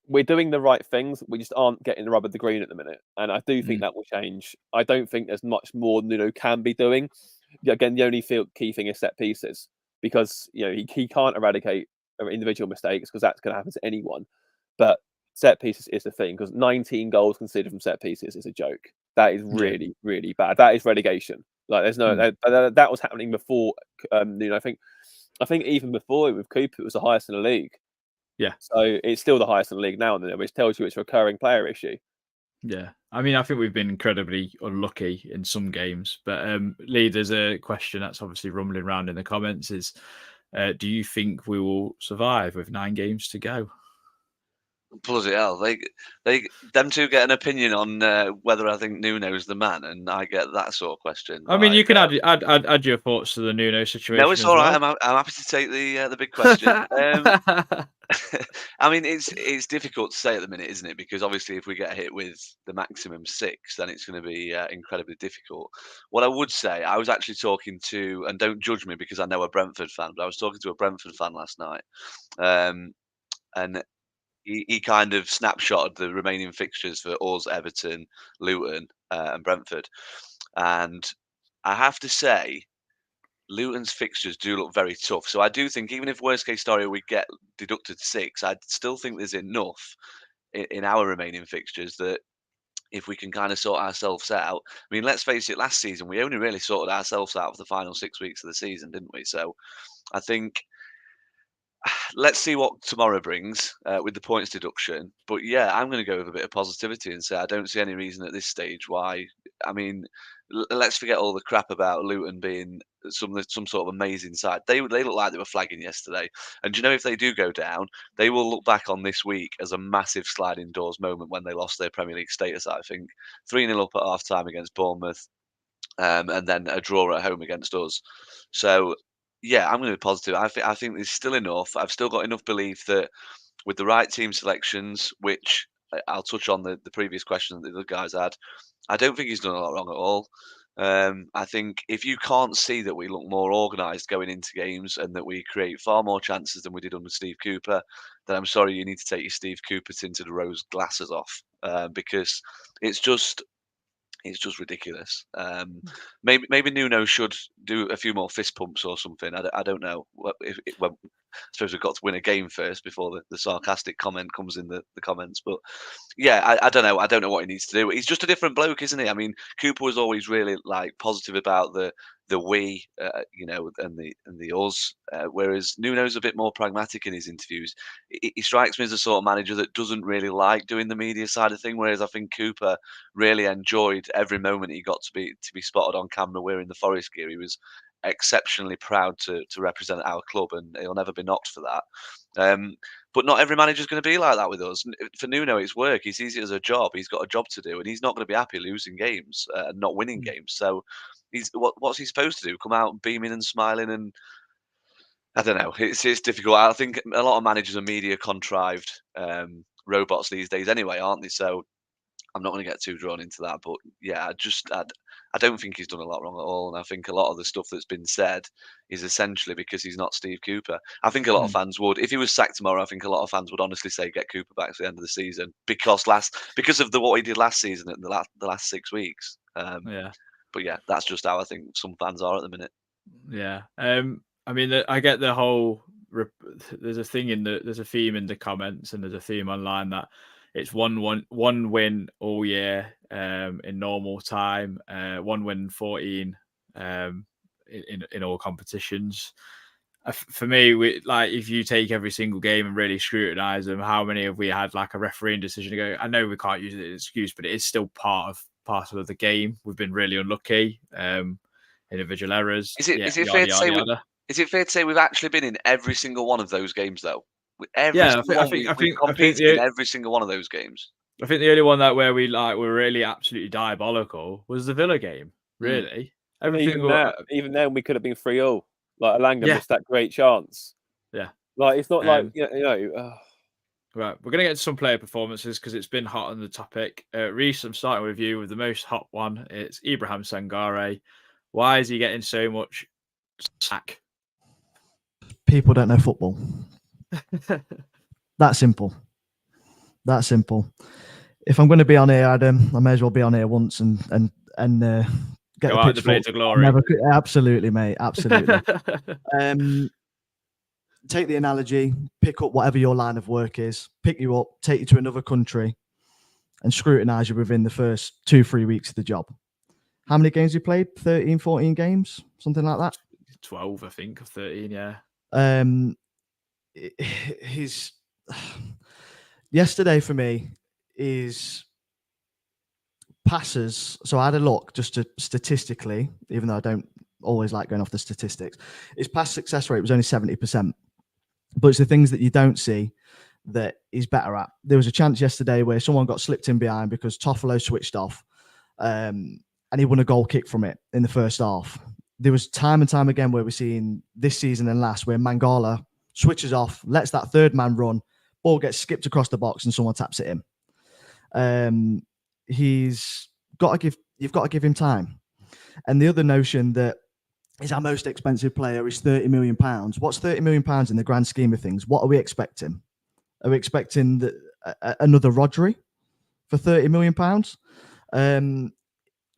we're doing the right things. We just aren't getting the rub of the green at the minute. And I do think that will change. I don't think there's much more Nuno can be doing. Again, the only key thing is set pieces, because, he can't eradicate individual mistakes, because that's going to happen to anyone. But set pieces is the thing, because 19 goals conceded from set pieces is a joke. That is really, really bad. That is relegation. Like, there's no that was happening before Nuno. I think even before with Cooper, it was the highest in the league. Yeah. So it's still the highest in the league now, which tells you it's a recurring player issue. Yeah. I think we've been incredibly unlucky in some games. But Lee, there's a question that's obviously rumbling around in the comments is, do you think we will survive with 9 games to go? Bloody hell. Them two get an opinion on whether I think Nuno's the man, and I get that sort of question. You can add your thoughts to the Nuno situation. No, it's all right. I'm happy to take the big question. It's difficult to say at the minute, isn't it? Because obviously, if we get hit with the maximum 6, then it's going to be incredibly difficult. What I would say, I was actually talking to, and don't judge me because I know a Brentford fan, but I was talking to a Brentford fan last night, and he kind of snapshotted the remaining fixtures for us, Everton, Luton, and Brentford, and I have to say, Luton's fixtures do look very tough. So I do think, even if worst case scenario we get deducted 6, I still think there's enough in our remaining fixtures that if we can kind of sort ourselves out. Let's face it, last season we only really sorted ourselves out for the final 6 weeks of the season, didn't we? So I think let's see what tomorrow brings with the points deduction. But yeah, I'm going to go with a bit of positivity and say I don't see any reason at this stage why. let's forget all the crap about Luton being some sort of amazing side. They look like they were flagging yesterday. And do you know, if they do go down, they will look back on this week as a massive sliding doors moment when they lost their Premier League status. I think 3-0 up at half time against Bournemouth, and then a draw at home against us. So yeah, I'm going to be positive. I think there's still enough. I've still got enough belief that with the right team selections, which I'll touch on the previous question that the other guys had, I don't think he's done a lot wrong at all. I think if you can't see that we look more organised going into games and that we create far more chances than we did under Steve Cooper, then I'm sorry, you need to take your Steve Cooper tinted rose glasses off, because it's just ridiculous. Maybe Nuno should do a few more fist pumps or something. I don't know. I suppose we've got to win a game first before the sarcastic comment comes in the comments. But yeah, I don't know. I don't know what he needs to do. He's just a different bloke, isn't he? I mean, Cooper was always really like positive about the we, and the us, whereas Nuno's a bit more pragmatic in his interviews. He strikes me as a sort of manager that doesn't really like doing the media side of thing, whereas I think Cooper really enjoyed every moment he got to be spotted on camera wearing the Forest gear. He was exceptionally proud to represent our club, and he'll never be knocked for that. But not every manager's going to be like that with us. For Nuno, it's work. He sees it as a job. He's got a job to do, and he's not going to be happy losing games and not winning games. So what's he supposed to do? Come out beaming and smiling? And I don't know. It's difficult. I think a lot of managers are media contrived robots these days anyway, aren't they? So I'm not going to get too drawn into that, but yeah, I don't think he's done a lot wrong at all, and I think a lot of the stuff that's been said is essentially because he's not Steve Cooper. I think a lot of fans would, if he was sacked tomorrow, I think a lot of fans would honestly say get Cooper back to the end of the season because of what he did last season and the last 6 weeks. Yeah. But yeah, that's just how I think some fans are at the minute. Yeah. I mean, I get the whole. There's a theme in the comments, and there's a theme online that it's one win all year in normal time, 1 win 14 in all competitions. For me, if you take every single game and really scrutinise them, how many have we had like a refereeing decision to go? I know we can't use it as an excuse, but it is still part of the game. We've been really unlucky, individual errors. Is it fair to say we've actually been in every single one of those games though? I think competed in every single one of those games. I think the only one where we were really absolutely diabolical was the Villa game. Really, even then we could have been 3-0. Like Alanga missed that great chance. Yeah, like it's not like Right, we're going to get to some player performances because it's been hot on the topic. Reiss, I'm starting with you with the most hot one. It's Ibrahim Sangare. Why is he getting so much sack? People don't know football. That simple. If I'm going to be on here, Adam, I may as well be on here once and get go out the plate to glory. Absolutely, mate. Absolutely. Take the analogy, pick up whatever your line of work is, pick you up, take you to another country, and scrutinise you within the first 2-3 weeks of the job. How many games you played? 13, 14 games? Something like that? 12, I think, or 13, yeah. His yesterday for me is passes. So I had a look just to statistically, even though I don't always like going off the statistics, his pass success rate was only 70%. But it's the things that you don't see that he's better at. There was a chance yesterday where someone got slipped in behind because Toffolo switched off, and he won a goal kick from it in the first half. There was time and time again where we're seeing this season and last where Mangala switches off, lets that third man run, ball gets skipped across the box and someone taps it in. You've got to give him time. And the other notion that is our most expensive player is £30 million. What's £30 million in the grand scheme of things? What are we expecting? Are we expecting another Rodri for £30 million?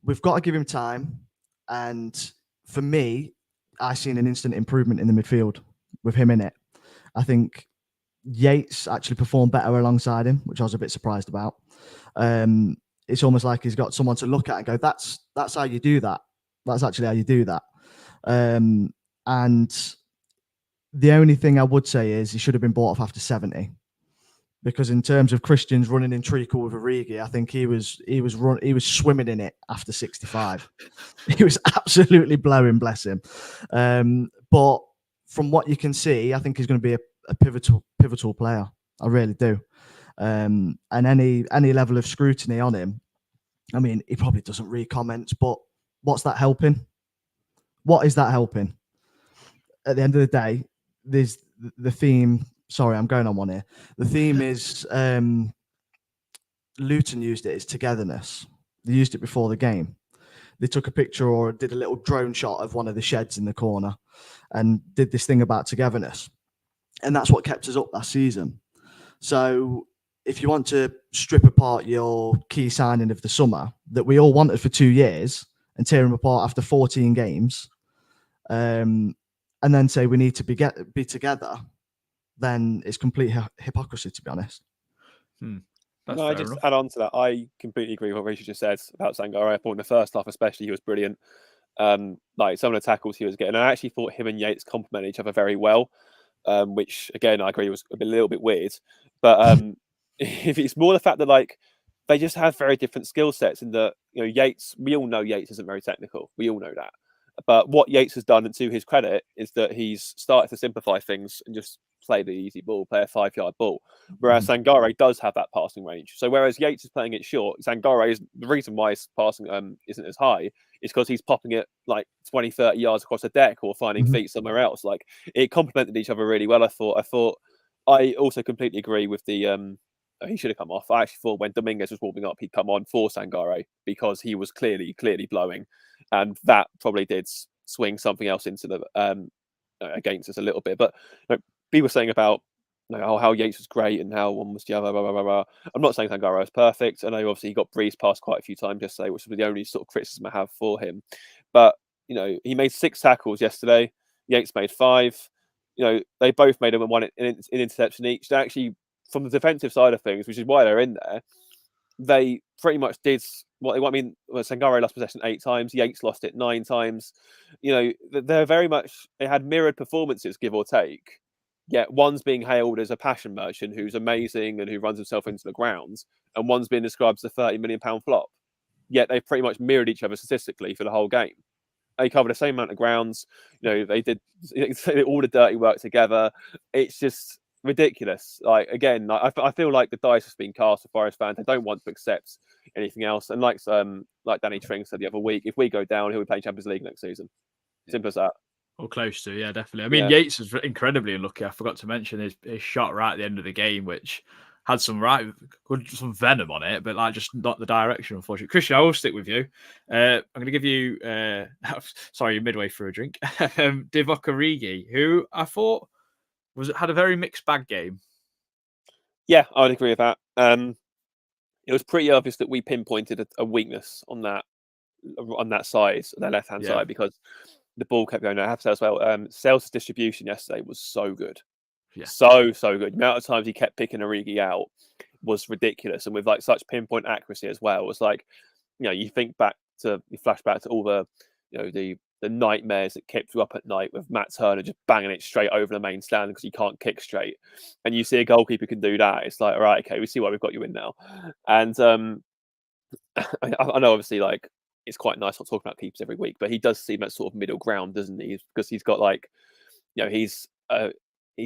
We've got to give him time. And for me, I've seen an instant improvement in the midfield with him in it. I think Yates actually performed better alongside him, which I was a bit surprised about. It's almost like he's got someone to look at and go, that's how you do that. That's actually how you do that. And the only thing I would say is he should have been bought off after 70, because in terms of Christians running in treacle with Origi, I think he was swimming in it after 65. He was absolutely blowing, bless him. But from what you can see, I think he's going to be a pivotal player. I really do. And any level of scrutiny on him, I mean, he probably doesn't read comments, but what's that helping? What is that helping? At the end of the day, there's the theme. Sorry, I'm going on one here. The theme is Luton used it as togetherness. They used it before the game. They took a picture or did a little drone shot of one of the sheds in the corner and did this thing about togetherness. And that's what kept us up last season. So if you want to strip apart your key signing of the summer that we all wanted for 2 years and tear them apart after 14 games, and then say we need to be together, then it's complete hypocrisy, to be honest. That's I just add on to that. I completely agree with what Richard just said about Sangare. I thought in the first half, especially, he was brilliant. Like some of the tackles he was getting, I actually thought him and Yates complement each other very well. Which again, I agree was a little bit weird. But if it's more the fact that like they just have very different skill sets, and that Yates, we all know Yates isn't very technical. We all know that. But what Yates has done, and to his credit, is that he's started to simplify things and just play the easy ball, play a 5-yard ball. Whereas Sangare does have that passing range. So whereas Yates is playing it short, Sangare is the reason why his passing isn't as high is because he's popping it like 20, 30 yards across the deck or finding feet somewhere else. Like it complemented each other really well. I also completely agree with the he should have come off. I actually thought when Dominguez was warming up, he'd come on for Sangare because he was clearly blowing, and that probably did swing something else into the against us a little bit. But people were saying about how Yates was great and how one was the other. Blah, blah, blah, blah. I'm not saying Sangare is perfect. I know obviously he got breezed past quite a few times yesterday, which was the only sort of criticism I have for him. But he made 6 tackles yesterday. Yates made 5. They both made one in interception each. They actually, from the defensive side of things, which is why they're in there, they pretty much did what they want. I mean, Sangare lost possession 8 times. Yates lost it 9 times. They're very much, they had mirrored performances, give or take. Yet one's being hailed as a passion merchant who's amazing and who runs himself into the ground, and one's being described as a £30 million flop. Yet they've pretty much mirrored each other statistically for the whole game. They covered the same amount of grounds. They did all the dirty work together. It's just ridiculous. Like again, I feel like the dice has been cast for Forest fans. They don't want to accept anything else. And like Danny Tring said the other week, if we go down, he'll be playing Champions League next season. Simple as that. Or close to, yeah, definitely. I mean, Yates was incredibly unlucky. I forgot to mention his shot right at the end of the game, which had some venom on it, but like just not the direction, unfortunately. Christian, I will stick with you. I'm going to give you, sorry, you're midway through a drink. Divock Origi, who I thought had a very mixed bag game. Yeah, I would agree with that. It was pretty obvious that we pinpointed a weakness on that side, the left hand side, because the ball kept going. I have to say as well, Sales' distribution yesterday was so good. Yeah. So good. The amount of times he kept picking Origi out was ridiculous. And with like such pinpoint accuracy as well, it was like, you flash back to all the, the nightmares that kept you up at night with Matt Turner just banging it straight over the main stand because he can't kick straight. And you see a goalkeeper can do that. It's like, all right, okay, we see why we've got you in now. And I know obviously like, it's quite nice not talking about keepers every week, but he does seem that sort of middle ground, doesn't he? Because he's got like, he's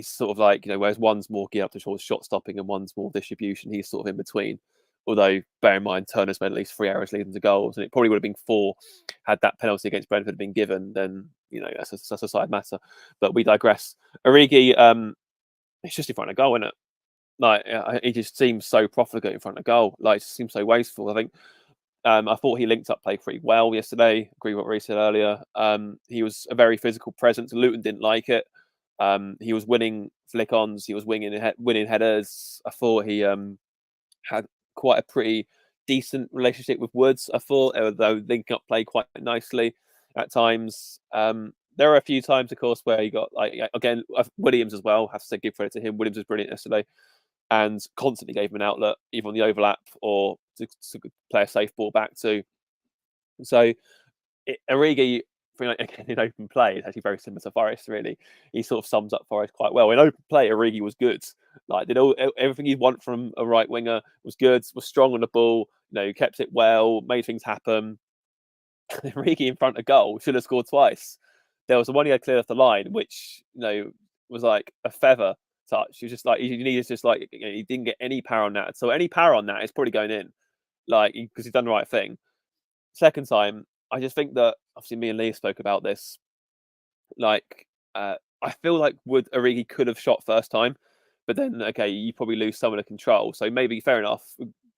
sort of like, whereas one's more geared up towards shot stopping and one's more distribution, he's sort of in between. Although, bear in mind, Turner's made at least 3 errors leading to goals, and it probably would have been 4 had that penalty against Brentford been given. Then that's a side matter. But we digress. Origi, it's just in front of goal, isn't it? Like he just seems so profligate in front of goal. Like it just seems so wasteful. I think. I thought he linked up play pretty well yesterday. Agree with what Reiss said earlier. He was a very physical presence. Luton didn't like it. He was winning flick-ons. He was winning headers. I thought he had quite a pretty decent relationship with Woods. I thought, although linking up play quite nicely at times. There are a few times, of course, where he got like again Williams as well. I have to say, give credit to him. Williams was brilliant yesterday, and constantly gave him an outlet, either on the overlap or to play a safe ball back to. So Origi, like, again, in open play, it's actually very similar to Forest. Really, he sort of sums up Forest quite well. In open play, Origi was good. Like everything you'd want from a right winger was good. Was strong on the ball. Kept it well, made things happen. Origi in front of goal should have scored twice. There was the one he had cleared off the line, which was like a feather touch. He was just like he needed just like he didn't get any power on that. So any power on that is probably going in, like because he's done the right thing. Second time, I just think that obviously me and Lee spoke about this. Like I feel like Origi could have shot first time, but then okay, you probably lose some of the control. So maybe fair enough,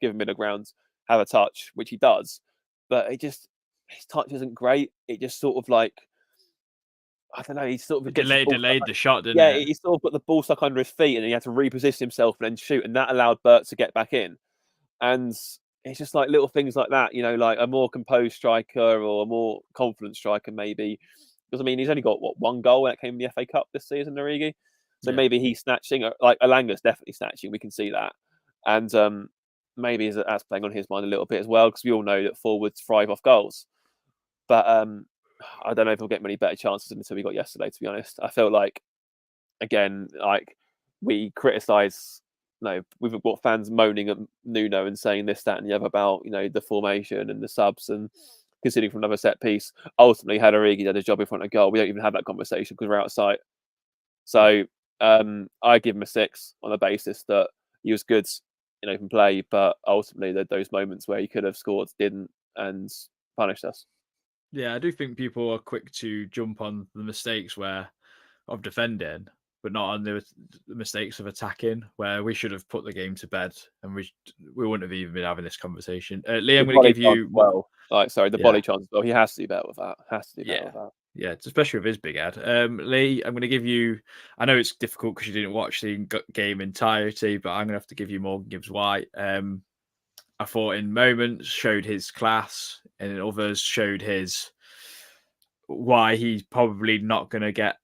give him middle ground, have a touch, which he does. But his touch isn't great. It just sort of like I don't know. He sort of delayed the shot, didn't yeah, it? he sort of got the ball stuck under his feet, and then he had to reposition himself and then shoot, and that allowed Bert to get back in. And it's just like little things like that, like a more composed striker or a more confident striker, maybe. Because I mean, he's only got one goal when it came in the FA Cup this season, Origi. So maybe he's snatching, like Alanga's definitely snatching. We can see that, and maybe that's playing on his mind a little bit as well, because we all know that forwards thrive off goals. But I don't know if he'll get many better chances until we got yesterday. To be honest, I felt like again, like we criticise. We've got fans moaning at Nuno and saying this, that, and the other about the formation and the subs and considering from another set piece. Ultimately, had Origi done his job in front of goal, we don't even have that conversation because we're outside. So I give him a 6 on the basis that he was good in open play, but ultimately those moments where he could have scored didn't and punished us. Yeah, I do think people are quick to jump on the mistakes of defending, but not on the mistakes of attacking, where we should have put the game to bed and we wouldn't have even been having this conversation. Lee, I'm going to give you the body chance as well. He has to do better with that. Yeah, especially with his big head. Lee, I'm going to give you. I know it's difficult because you didn't watch the game entirety, but I'm going to have to give you Morgan Gibbs White. I thought in moments showed his class, and in others showed why he's probably not going to get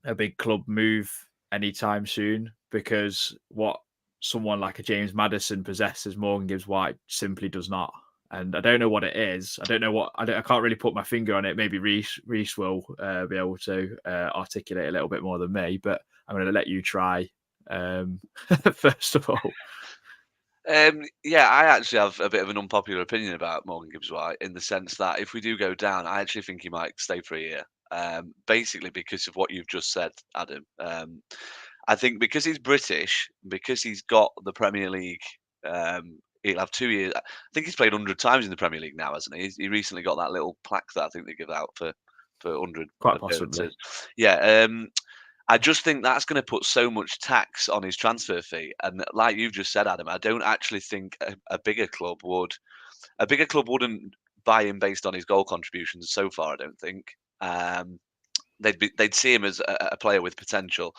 a big club move anytime soon, because what someone like a James Maddison possesses, Morgan Gibbs White simply does not. And I don't know what it is. I can't really put my finger on it. Maybe Reiss will be able to articulate a little bit more than me, but I'm going to let you try first of all. Yeah, I actually have a bit of an unpopular opinion about Morgan Gibbs White, in the sense that if we do go down, I actually think he might stay for a year. Basically because of what you've just said, Adam. I think because he's British, because he's got the Premier League, he'll have 2 years. I think he's played 100 times in the Premier League now, hasn't he? He recently got that little plaque that I think they give out for 100 Quite possibly. Yeah. I just think that's going to put so much tax on his transfer fee. And like you've just said, Adam, I don't actually think a bigger club wouldn't buy him based on his goal contributions so far, I don't think. They'd see him as a player with potential,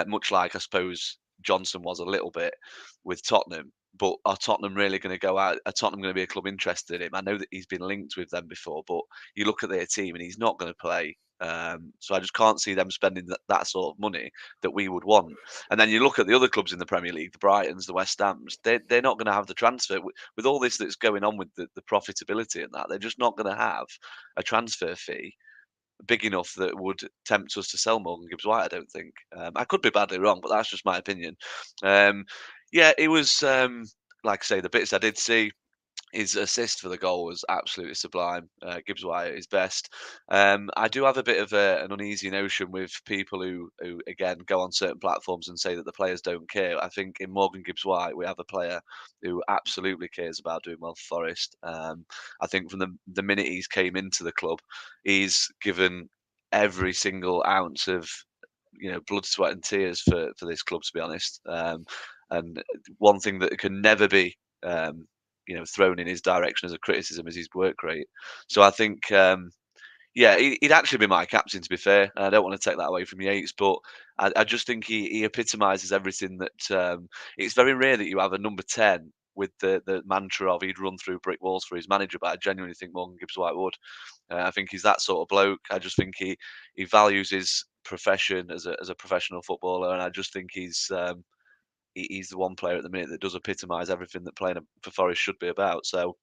much like I suppose Johnson was a little bit with Tottenham. But are Tottenham really going to go out? Are Tottenham going to be a club interested in him? I know that he's been linked with them before, but you look at their team and he's not going to play. So I just can't see them spending that sort of money that we would want. And then you look at the other clubs in the Premier League, the Brightons, the West Hams, they're not going to have the transfer. With all this that's going on with the profitability and that, they're just not going to have a transfer fee big enough that would tempt us to sell Morgan Gibbs White, I don't think. I could be badly wrong, but that's just my opinion. Yeah, it was, like I say, the bits I did see, his assist for the goal was absolutely sublime. Gibbs White at his best. I do have a bit of an uneasy notion with people who again go on certain platforms and say that the players don't care. I think in Morgan Gibbs White we have a player who absolutely cares about doing well for Forest. I think from the minute he's came into the club, he's given every single ounce of blood, sweat, and tears for this club. To be honest, and one thing that can never be thrown in his direction as a criticism is his work rate. So I think, yeah, he'd actually be my captain, to be fair. I don't want to take that away from Yates, but I just think he epitomises everything that. It's very rare that you have a number 10 with the mantra of he'd run through brick walls for his manager, but I genuinely think Morgan Gibbs White would. I think he's that sort of bloke. I just think he values his profession as a professional footballer, and I just think he's the one player at the minute that does epitomise everything that playing for Forest should be about. So,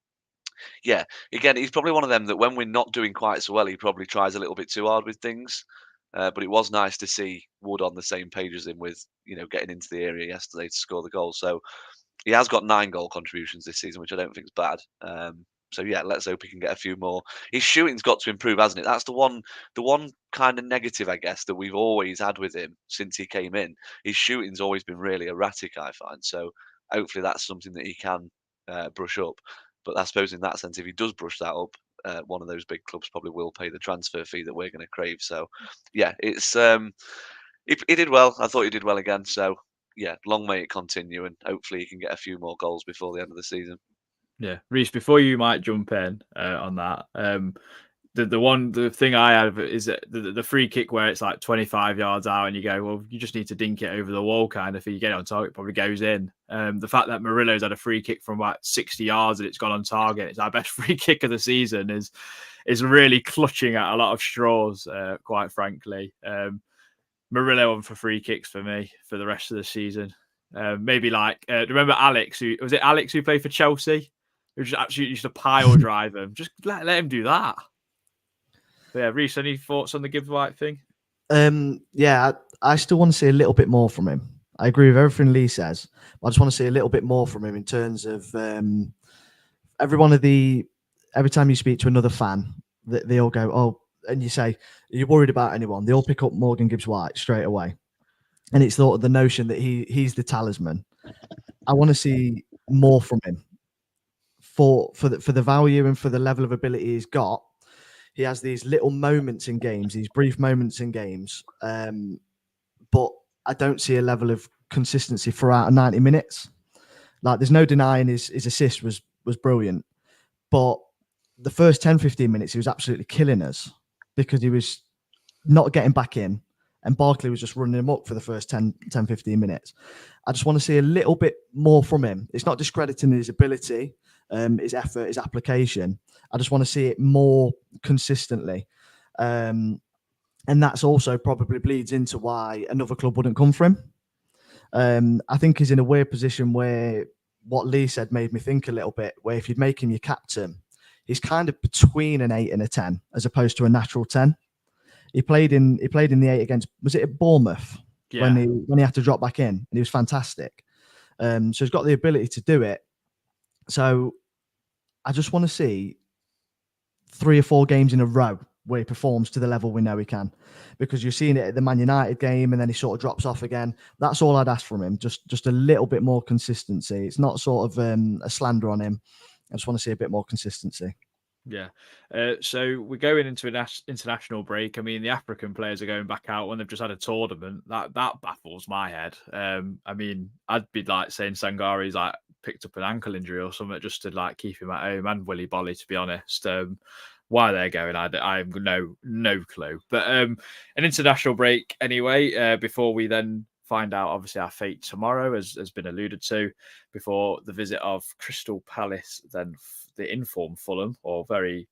Yeah, again, he's probably one of them that when we're not doing quite so well, he probably tries a little bit too hard with things. But it was nice to see Wood on the same page as him with, getting into the area yesterday to score the goal. So he has got 9 goal contributions this season, which I don't think is bad. So yeah, let's hope he can get a few more. His shooting's got to improve, hasn't it? That's the one kind of negative, I guess, that we've always had with him since he came in. His shooting's always been really erratic, I find. So hopefully that's something that he can brush up. But I suppose in that sense, if he does brush that up, one of those big clubs probably will pay the transfer fee that we're going to crave. So yeah, it's he did well. I thought he did well again. So yeah, long may it continue, and hopefully he can get a few more goals before the end of the season. Yeah, Reiss, before you might jump in on that, the thing I have is that the free kick where it's like 25 yards out and you go, well, you just need to dink it over the wall kind of thing. You get it on target, it probably goes in. The fact that Murillo's had a free kick from about 60 yards and it's gone on target, it's our best free kick of the season, is really clutching at a lot of straws, quite frankly. Murillo on for free kicks for me for the rest of the season. Maybe like, remember Alex, who played for Chelsea? Who just absolutely used to pile drive him. Just let him do that. But yeah, Reiss, any thoughts on the Gibbs White thing? Yeah, I still want to see a little bit more from him. I agree with everything Lee says, but I just want to see a little bit more from him in terms of every time you speak to another fan, they all go, oh, and you say, are you worried about anyone? They all pick up Morgan Gibbs White straight away. And it's the notion that he's the talisman. I want to see more from him for the value and for the level of ability he's got. He has these little moments in games, these brief moments in games, but I don't see a level of consistency throughout 90 minutes. Like, there's no denying his assist was brilliant, but the first 10, 15 minutes, he was absolutely killing us because he was not getting back in, and Barkley was just running him up for the first 10, 15 minutes. I just want to see a little bit more from him. It's not discrediting his ability, his effort, his application. I just want to see it more consistently. And that's also probably bleeds into why another club wouldn't come for him. I think he's in a weird position where what Lee said made me think a little bit, where if you'd make him your captain, he's kind of between an 8 and a 10 as opposed to a natural 10. He played in the 8 against, was it at Bournemouth? Yeah. When he had to drop back in, and he was fantastic. So he's got the ability to do it. So I just want to see 3 or 4 games in a row where he performs to the level we know he can, because you're seeing it at the Man United game and then he sort of drops off again. That's all I'd ask from him. Just a little bit more consistency. It's not sort of a slander on him. I just want to see a bit more consistency. Yeah. So we're going into an international break. I mean, the African players are going back out when they've just had a tournament. That baffles my head. I mean, I'd be like saying Sangari's like picked up an ankle injury or something just to like keep him at home, and Willy Bolly, to be honest. Why they're going, I have no clue. But an international break anyway, before we then find out, obviously, our fate tomorrow, as has been alluded to, before the visit of Crystal Palace, then the informed Fulham, or very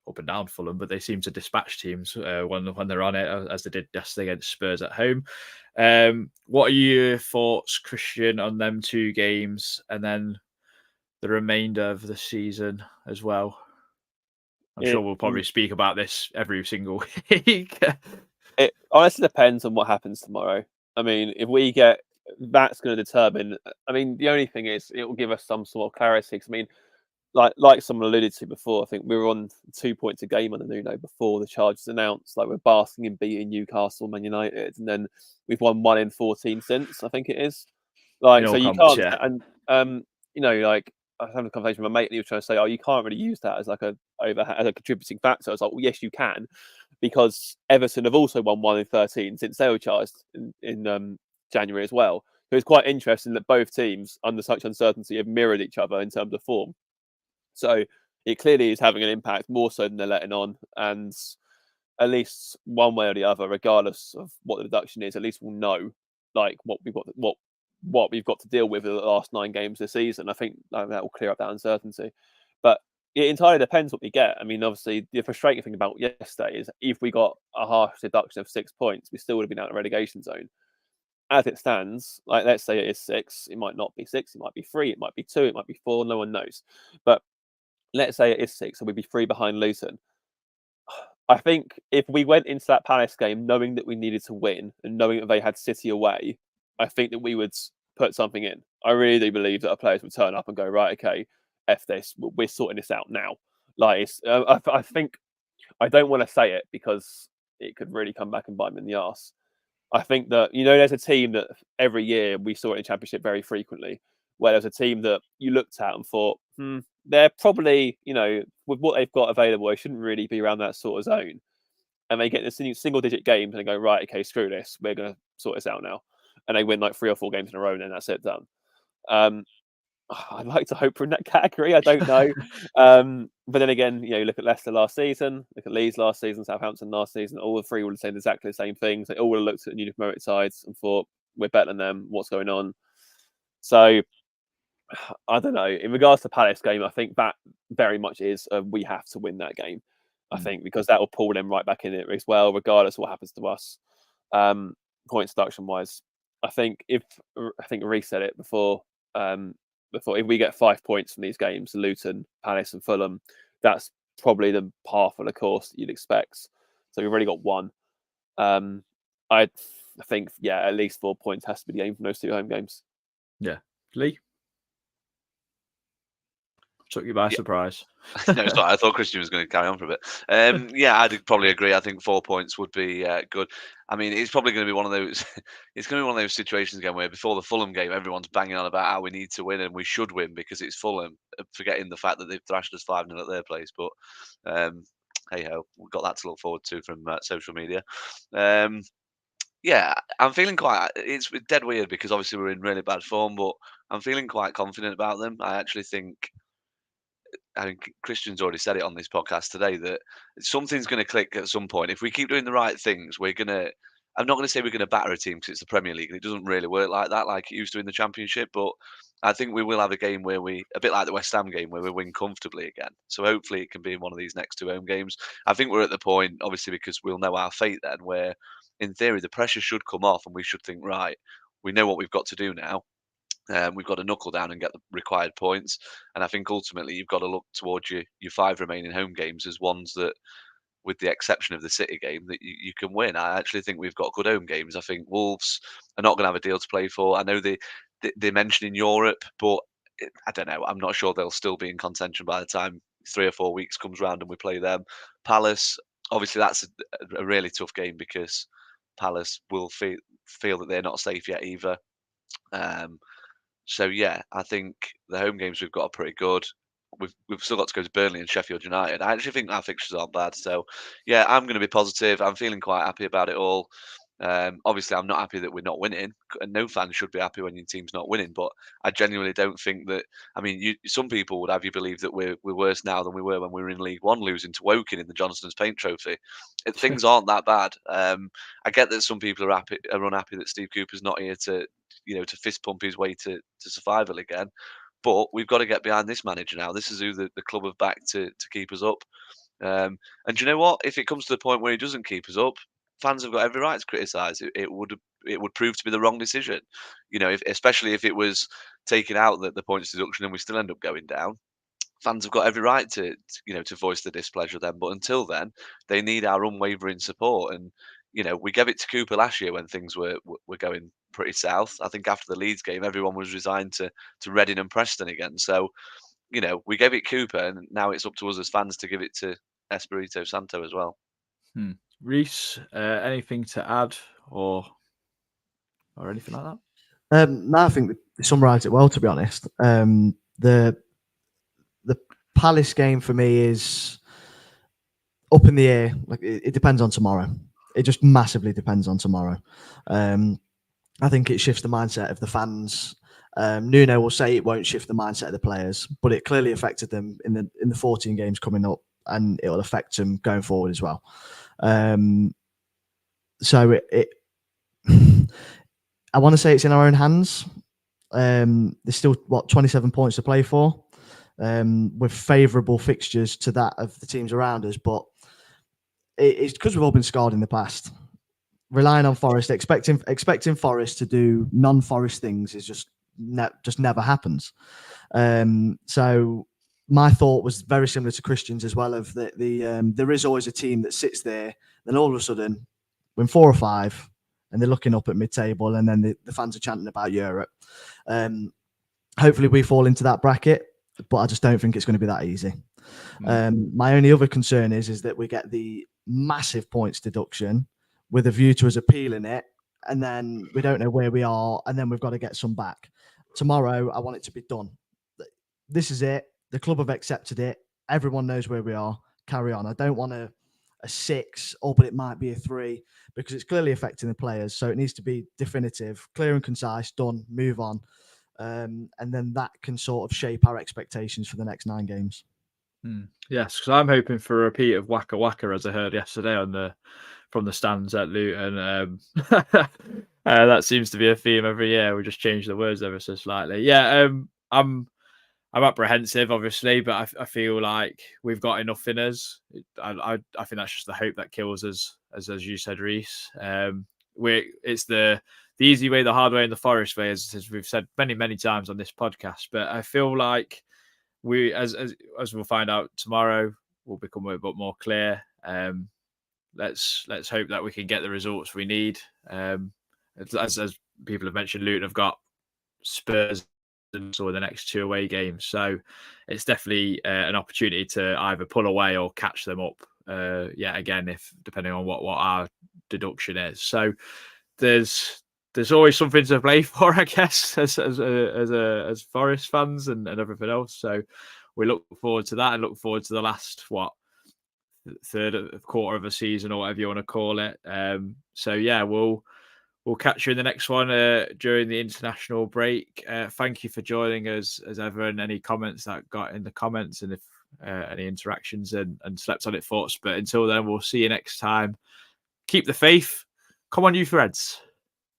up and down Fulham, but they seem to dispatch teams when they're on it, as they did yesterday against Spurs at home. What are your thoughts, Christian, on them 2 games and then the remainder of the season as well? I'm sure we'll probably speak about this every single week. It honestly depends on what happens tomorrow. I mean, if we get, that's going to determine. I mean, the only thing is it will give us some sort of clarity. Because I mean, like someone alluded to before, I think we were on 2 points a game on the Nuno before the charges announced. Like, we're basking in beating Newcastle, Man United, and then we've won 1 in 14 since. I think it is. Like, so you can't. Yeah. And like, I was having a conversation with my mate, and he was trying to say, "Oh, you can't really use that as like as a contributing factor." I was like, "Well, yes, you can, because Everton have also won 1 in 13 since they were charged in January as well." So it's quite interesting that both teams, under such uncertainty, have mirrored each other in terms of form. So it clearly is having an impact more so than they're letting on, and at least one way or the other, regardless of what the deduction is, at least we'll know like what we've got to deal with in the last 9 games this season. I think that will clear up that uncertainty. But it entirely depends what we get. I mean, obviously, the frustrating thing about yesterday is if we got a harsh deduction of 6 points, we still would have been out of the relegation zone. As it stands, like, let's say it is 6, it might not be 6, it might be 3, it might be 2, it might be 4, no one knows. But let's say it is 6, so we'd be 3 behind Luton. I think if we went into that Palace game knowing that we needed to win and knowing that they had City away, I think that we would put something in. I really do believe that our players would turn up and go, right, okay, F this, we're sorting this out now. Like, I think, I don't want to say it because it could really come back and bite me in the arse. I think that, there's a team that every year we saw it in Championship very frequently, where there's a team that you looked at and thought, they're probably, with what they've got available, they shouldn't really be around that sort of zone. And they get the single-digit games and they go, right, okay, screw this, we're going to sort this out now. And they win like 3 or 4 games in a row, and then that's it, done. I'd like to hope we're in that category. I don't know. But then again, you look at Leicester last season, look at Leeds last season, Southampton last season. All the 3 would have said exactly the same things. They all would have looked at newly promoted sides and thought, we're better than them. What's going on? So, I don't know. In regards to Palace game, I think that very much is we have to win that game. I think because that will pull them right back in it as well, regardless of what happens to us. Points deduction wise, I think Reiss said it before. Before, if we get 5 points from these games, Luton, Palace, and Fulham, that's probably the path of the course that you'd expect. So we've already got 1. I think, at least 4 points has to be the aim from those 2 home games. Yeah, Lee. Took you by surprise. No, it's not. I thought Christian was going to carry on for a bit. I'd probably agree. I think 4 points would be good. I mean, it's probably going to be one of those. It's going to be one of those situations again where before the Fulham game, everyone's banging on about how we need to win and we should win because it's Fulham, forgetting the fact that they've thrashed us 5-0 at their place. But hey ho, we've got that to look forward to from social media. I'm feeling it's dead weird because obviously we're in really bad form, but I'm feeling quite confident about them. I actually think. I think Christian's already said it on this podcast today that something's going to click at some point. If we keep doing the right things, I'm not going to say we're going to batter a team because it's the Premier League and it doesn't really work like that like it used to in the Championship. But I think we will have a game where a bit like the West Ham game, where we win comfortably again. So hopefully it can be in one of these next 2 home games. I think we're at the point, obviously, because we'll know our fate then, where in theory the pressure should come off and we should think, right, we know what we've got to do now. We've got to knuckle down and get the required points. And I think ultimately you've got to look towards your 5 remaining home games as ones that, with the exception of the City game, that you can win. I actually think we've got good home games. I think Wolves are not going to have a deal to play for. I know they mentioned in Europe, but I don't know. I'm not sure they'll still be in contention by the time 3 or 4 weeks comes round and we play them. Palace, obviously that's a really tough game because Palace will feel that they're not safe yet either. So I think the home games we've got are pretty good. We've still got to go to Burnley and Sheffield United. I actually think our fixtures aren't bad. So I'm going to be positive. I'm feeling quite happy about it all. Obviously, I'm not happy that we're not winning, and no fan should be happy when your team's not winning. But I genuinely don't think that. I mean, some people would have you believe that we're worse now than we were when we were in League One, losing to Woking in the Johnstone's Paint Trophy. Things aren't that bad. I get that some people are unhappy that Steve Cooper's not here to fist pump his way to survival again. But we've got to get behind this manager now. This is who the club have backed to keep us up. And do you know what? If it comes to the point where he doesn't keep us up, fans have got every right to criticise. It would prove to be the wrong decision. Especially if it was taking out the points deduction and we still end up going down. Fans have got every right to voice their displeasure then. But until then, they need our unwavering support. And we gave it to Cooper last year when things were going pretty south. I think after the Leeds game, everyone was resigned to Reading and Preston again. So, we gave it Cooper, and now it's up to us as fans to give it to Espirito Santo as well. Reiss, anything to add or anything like that? No, I think they summarised it well, to be honest. The Palace game for me is up in the air. Like it depends on tomorrow. It just massively depends on tomorrow. I think it shifts the mindset of the fans. Nuno will say it won't shift the mindset of the players, but it clearly affected them in the 14 games coming up, and it will affect them going forward as well. So I want to say it's in our own hands. There's still 27 points to play for, with favourable fixtures to that of the teams around us, but it's because we've all been scarred in the past. Relying on Forest, expecting Forest to do non-Forest things is just never happens. So my thought was very similar to Christian's as well. Of there is always a team that sits there, then all of a sudden, win 4 or 5, and they're looking up at mid-table, and then the fans are chanting about Europe. Hopefully, we fall into that bracket, but I just don't think it's going to be that easy. My only other concern is that we get the massive points deduction with a view to us appealing it, and then we don't know where we are, and then we've got to get some back. Tomorrow, I want it to be done. This is it. The club have accepted it. Everyone knows where we are. Carry on. I don't want a 6, but it might be a 3, because it's clearly affecting the players. So it needs to be definitive, clear and concise, done, move on. And then that can sort of shape our expectations for the next 9 games. Yes, because I'm hoping for a repeat of Waka Waka, as I heard yesterday from the stands at Luton. That seems to be a theme every year. We just change the words ever so slightly. Yeah, I'm apprehensive, obviously, but I feel like we've got enough in us. I think that's just the hope that kills us, as you said, Reiss. It's the easy way, the hard way, and the Forest way, as we've said many times on this podcast. But I feel like we, as we'll find out tomorrow, will become a bit more clear. Let's hope that we can get the results we need. As people have mentioned, Luton have got Spurs or the next 2 away games, so it's definitely an opportunity to either pull away or catch them up. Again, if depending on what our deduction is. So there's always something to play for, I guess, as Forest fans and everything else. So we look forward to that and look forward to the last third quarter of a season or whatever you want to call it. So yeah, we'll catch you in the next one during the international break. Thank you for joining us as ever, and any comments that got in the comments, and if any interactions and slept on it thoughts. But until then, we'll see you next time. Keep the faith. Come on, you Reds.